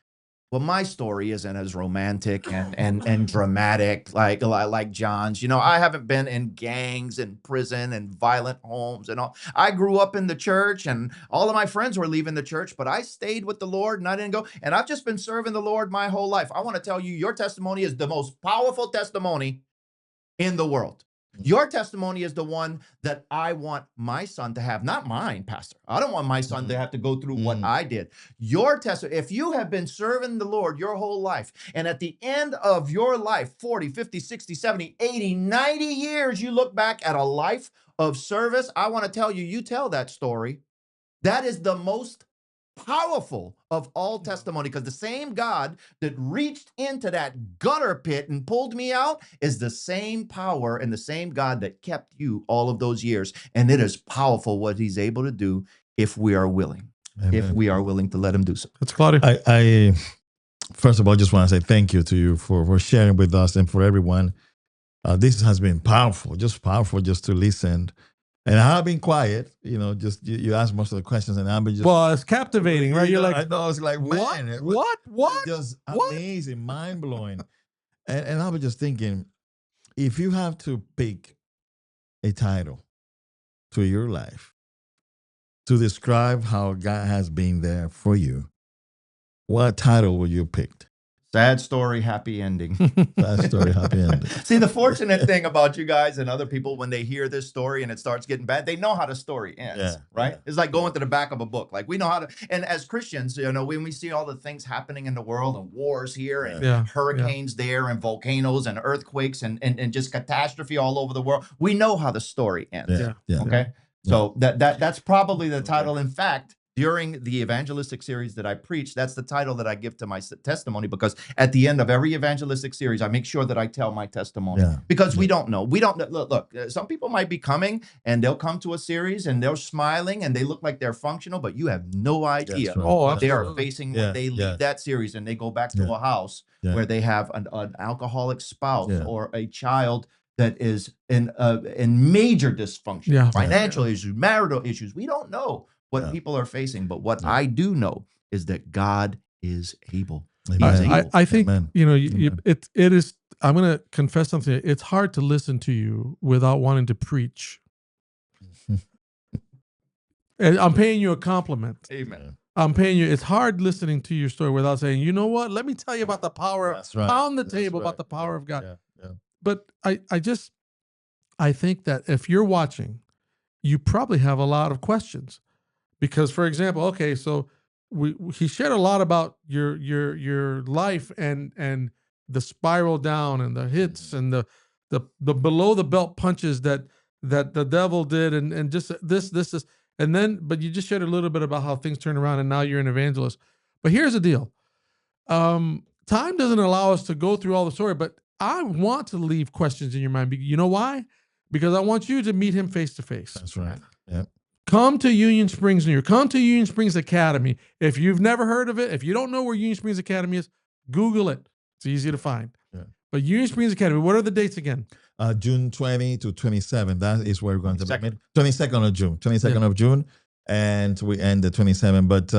well, my story isn't as romantic and dramatic like John's. You know, I haven't been in gangs and prison and violent homes and all. I grew up in the church, and all of my friends were leaving the church, but I stayed with the Lord and I didn't go. And I've just been serving the Lord my whole life. I want to tell you, your testimony is the most powerful testimony in the world. Your testimony is the one that I want my son to have, not mine, Pastor. I don't want my son to have to go through what I did. Your testimony, if you have been serving the Lord your whole life, and at the end of your life, 40, 50, 60, 70, 80, 90 years, you look back at a life of service, I want to tell you, you tell that story. That is the most powerful of all testimony, because the same God that reached into that gutter pit and pulled me out is the same power and the same God that kept you all of those years. And it is powerful what he's able to do if we are willing. Amen. If we are willing to let him do so. That's Claudio. I first of all just want to say thank you to you for sharing with us and for everyone. This has been powerful just to listen. And I've been quiet, you know, just you ask most of the questions, and I've been just. Well, it's captivating, right? You're like, I know, it's like, what? man, What? Just amazing, mind blowing. And I was just thinking, if you have to pick a title to your life to describe how God has been there for you, what title would you pick? Sad story, happy ending. Sad story, happy ending. See, the fortunate thing about you guys and other people, when they hear this story and it starts getting bad, they know how the story ends, right? Yeah. It's like going to the back of a book. Like, we know how to, and as Christians, you know, when we see all the things happening in the world and wars here and hurricanes there and volcanoes and earthquakes and just catastrophe all over the world, we know how the story ends. Okay. So that's probably the title. In fact, during the evangelistic series that I preach, that's the title that I give to my testimony, because at the end of every evangelistic series, I make sure that I tell my testimony, because we don't know. We don't look, some people might be coming and they'll come to a series and they're smiling and they look like they're functional, but you have no idea what they are facing when they leave that series and they go back to a house where they have an alcoholic spouse or a child that is in major dysfunction, financial issues, marital issues. We don't know what people are facing, but what I do know is that God is able. I think, you know, it is, I'm going to confess something. It's hard to listen to you without wanting to preach. And I'm paying you a compliment. Amen. I'm paying you. It's hard listening to your story without saying, you know what? Let me tell you about the power. That's right. Pound the That's table right. about the power of God. Yeah, yeah. But I think that if you're watching, you probably have a lot of questions because, for example, okay, so he shared a lot about your life and the spiral down and the hits and the below the belt punches that the devil did and just this and then but you just shared a little bit about how things turn around and now you're an evangelist. But here's the deal. Time doesn't allow us to go through all the story, but I want to leave questions in your mind. You know why? Because I want you to meet him face to face. That's right. Yeah. Come to Union Springs, New York. Come to Union Springs Academy. If you've never heard of it, if you don't know where Union Springs Academy is, Google it. It's easy to find. Yeah. But Union Springs Academy, what are the dates again? June 20 to 27. That is where we're going to be. 22nd. 22nd of June. 22nd of June. And we end the 27th. But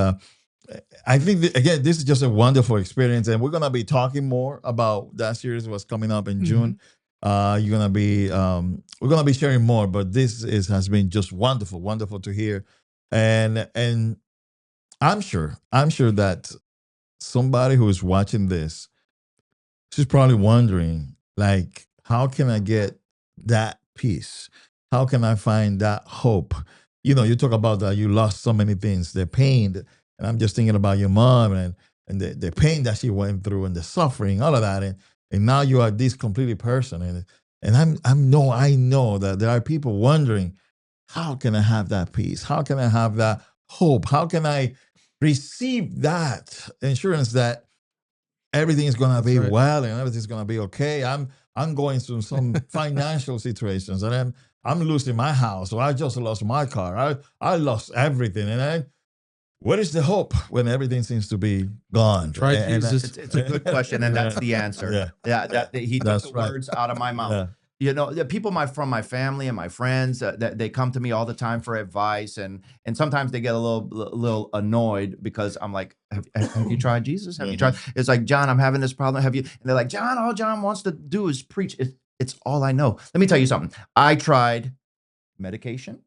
I think, again, this is just a wonderful experience. And we're going to be talking more about that series, what's coming up in June. We're going to be sharing more. But this has been just wonderful, wonderful to hear. And I'm sure that somebody who is watching this, she's probably wondering, like, how can I get that peace? How can I find that hope? You know, you talk about that you lost so many things, the pain, and I'm just thinking about your mom and the pain that she went through and the suffering, all of that, and now you are this completely person, and I know that there are people wondering, how can I have that peace? How can I have that hope? How can I receive that assurance that everything is gonna be well and everything's gonna be okay? I'm going through some financial situations, and I'm losing my house, or I just lost my car. I lost everything, and what is the hope when everything seems to be gone? Right, It's a good question, and that's the answer. Yeah. He took That's the right. words out of my mouth. Yeah. You know, the people from my family and my friends, that they come to me all the time for advice, and sometimes they get a little annoyed because I'm like, have you tried Jesus? Have you tried? It's like, John, I'm having this problem. Have you? And they're like, John, all John wants to do is preach. It's all I know. Let me tell you something. I tried medication.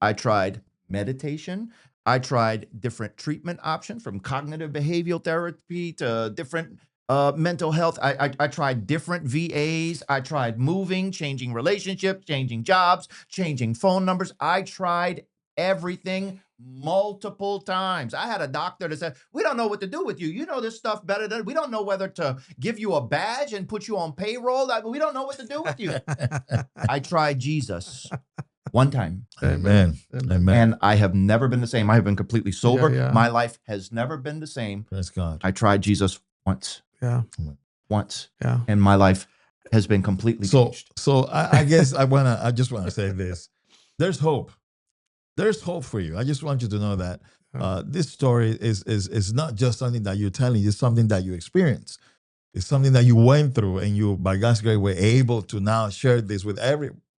I tried meditation. I tried different treatment options, from cognitive behavioral therapy to different mental health. I tried different VAs. I tried moving, changing relationships, changing jobs, changing phone numbers. I tried everything multiple times. I had a doctor that said, we don't know what to do with you. You know this stuff better than we don't know whether to give you a badge and put you on payroll. We don't know what to do with you. I tried Jesus one time. Amen. And I have never been the same. I have been completely sober. Yeah. My life has never been the same. Praise God. I tried Jesus once. Yeah. Yeah. And my life has been completely changed. So I guess I just wanna say this. There's hope. There's hope for you. I just want you to know that this story is not just something that you're telling. It's something that you experience. It's something that you went through, and you, by God's grace, were able to now share this with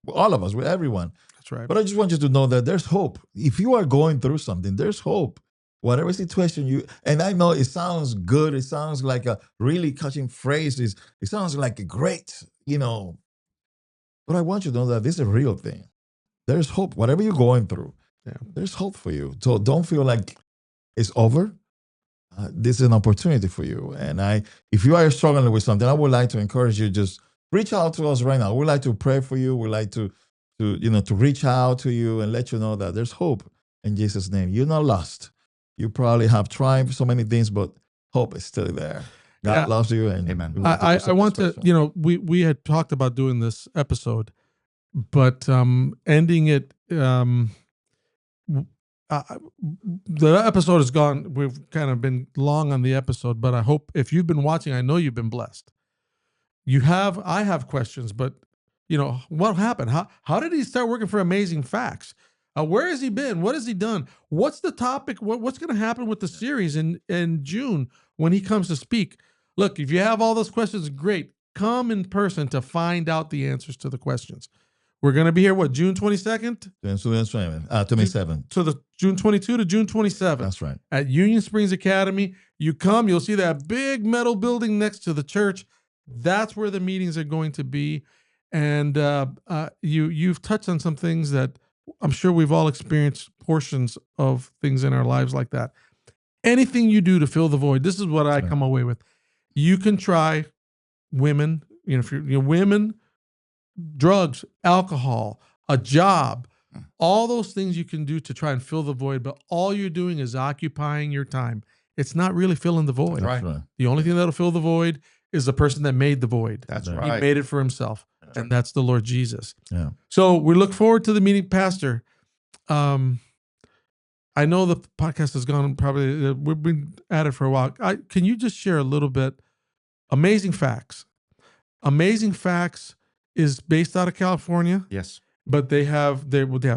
all of us, with everyone. That's right. But I just want you to know that there's hope. If you are going through something, there's hope. Whatever situation and I know it sounds good. It sounds like a really catching phrase. It sounds like a great, but I want you to know that this is a real thing. There's hope. Whatever you're going through, there's hope for you. So don't feel like it's over. This is an opportunity for you. And if you are struggling with something, I would like to encourage you, just reach out to us right now. We'd like to pray for you. We'd like to reach out to you and let you know that there's hope in Jesus' name. You're not lost. You probably have tried so many things, but hope is still there. God loves you. And Amen. I want to, we had talked about doing this episode, but ending it, the episode is gone. We've kind of been long on the episode, but I hope if you've been watching, I know you've been blessed. I have questions, but what happened? How did he start working for Amazing Facts? Where has he been? What has he done? What's the topic? What's going to happen with the series in June when he comes to speak? Look, if you have all those questions, great. Come in person to find out the answers to the questions. We're going to be here, June 22nd? 27. So the June 22 to June 27. That's right. At Union Springs Academy. You come, you'll see that big metal building next to the church. That's where the meetings are going to be. And you've touched on some things that I'm sure we've all experienced portions of things in our lives like that. anything you do to fill the void. This is what I come away with. You can try women, if you're women, drugs, alcohol, a job, all those things you can do to try and fill the void, but all you're doing is occupying your time. It's not really filling the void. Right. The only thing that'll fill the void is the person that made the void. That's He right. made it for himself, and that's the Lord Jesus. Yeah. So we look forward to the meeting, Pastor. I know the podcast has gone probably, we've been at it for a while. Can you just share a little bit? Amazing Facts. Amazing Facts is based out of California, Yes. but they have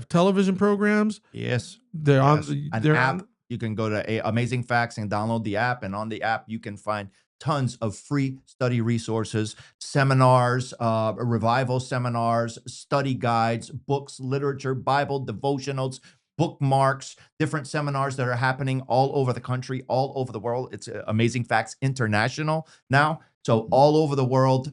television programs. Yes. They're Yes. on An they're app. on, You can go to Amazing Facts and download the app. And on the app, you can find tons of free study resources, seminars, revival seminars, study guides, books, literature, Bible, devotionals, bookmarks, different seminars that are happening all over the country, all over the world. It's Amazing Facts International now. So all over the world,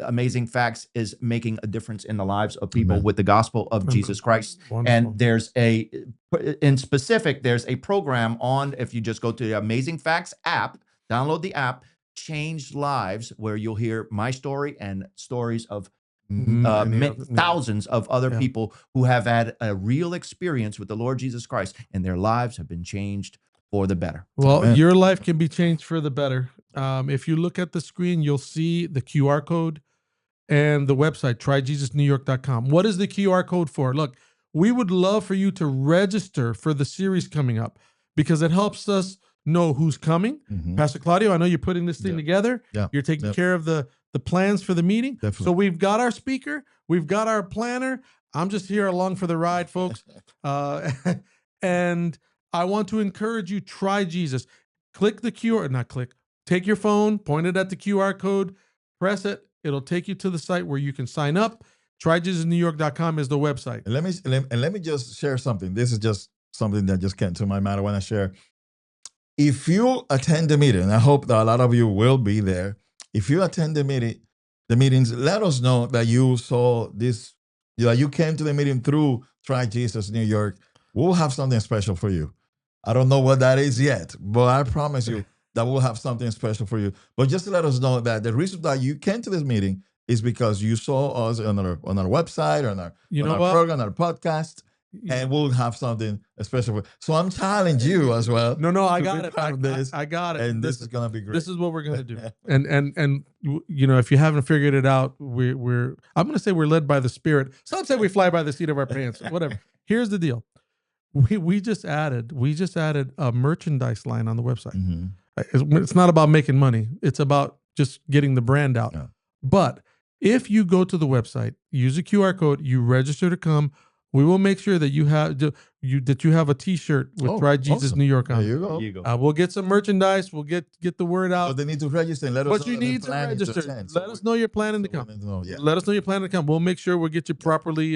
Amazing Facts is making a difference in the lives of people Amen. with the gospel of Jesus Christ. Wonderful. And there's there's a program on, if you just go to the Amazing Facts app, download the app, Change Lives, where you'll hear my story and stories of thousands of other people who have had a real experience with the Lord Jesus Christ, and their lives have been changed for the better. Well, Amen. your life can be changed for the better. If you look at the screen, you'll see the QR code and the website, tryjesusnewyork.com. What is the QR code for? Look, we would love for you to register for the series coming up because it helps us know who's coming. Pastor Claudio, I know you're putting this thing together. Yeah. You're taking care of the plans for the meeting. Definitely. So we've got our speaker, we've got our planner. I'm just here along for the ride, folks. And I want to encourage you, try Jesus. Click the take your phone, point it at the QR code, press it. It'll take you to the site where you can sign up. Tryjesusnewyork.com is the website. And let me just share something. This is just something that just came to my mind. I want to share. If you attend the meeting, and I hope that a lot of you will be there. If you attend the meetings, let us know that you saw this, you came to the meeting through Try Jesus New York. We'll have something special for you. I don't know what that is yet, but I promise you that we'll have something special for you. But just to let us know that the reason that you came to this meeting is because you saw us on our website, on our program, on our podcast, and we'll have something special for you. So I'm challenging you as well. No, I to got be it. part of this, I got it. and this is gonna be great. This is what we're gonna do. And if you haven't figured it out, I'm gonna say we're led by the Spirit. Some say we fly by the seat of our pants. Whatever. Here's the deal. We just added a merchandise line on the website. It's not about making money. It's about just getting the brand out. Yeah. But if you go to the website, use a QR code, you register to come, we will make sure that you have a T-shirt with Try Jesus awesome. New York on. There you go. We'll get some merchandise. We'll get the word out. So they need to register and let us know. But you that they're need to planning register. attend. Let us know you're planning to come. Yeah. Let us know you're planning to come. We'll make sure we'll get you properly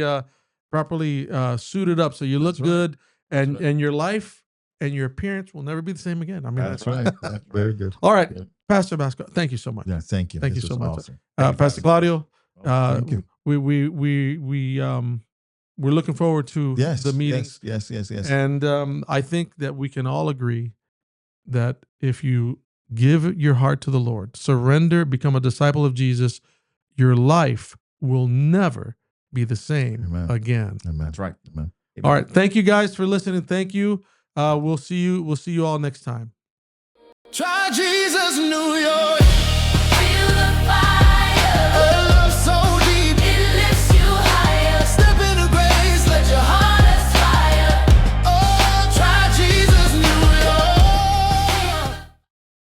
suited up so you look good, and your life and your appearance will never be the same again. I mean, That's right. That's very good. All right, Good. Pastor Basco, thank you so much. Yeah, thank you. Thank you This so was much. awesome. Pastor Claudio, Thank you. we're looking forward to the meetings. Yes. And I think that we can all agree that if you give your heart to the Lord, surrender, become a disciple of Jesus, your life will never be the same Amen. again. Amen. That's right. Amen. All right. Thank you guys for listening. Thank you. We'll see you all next time. Try Jesus New York.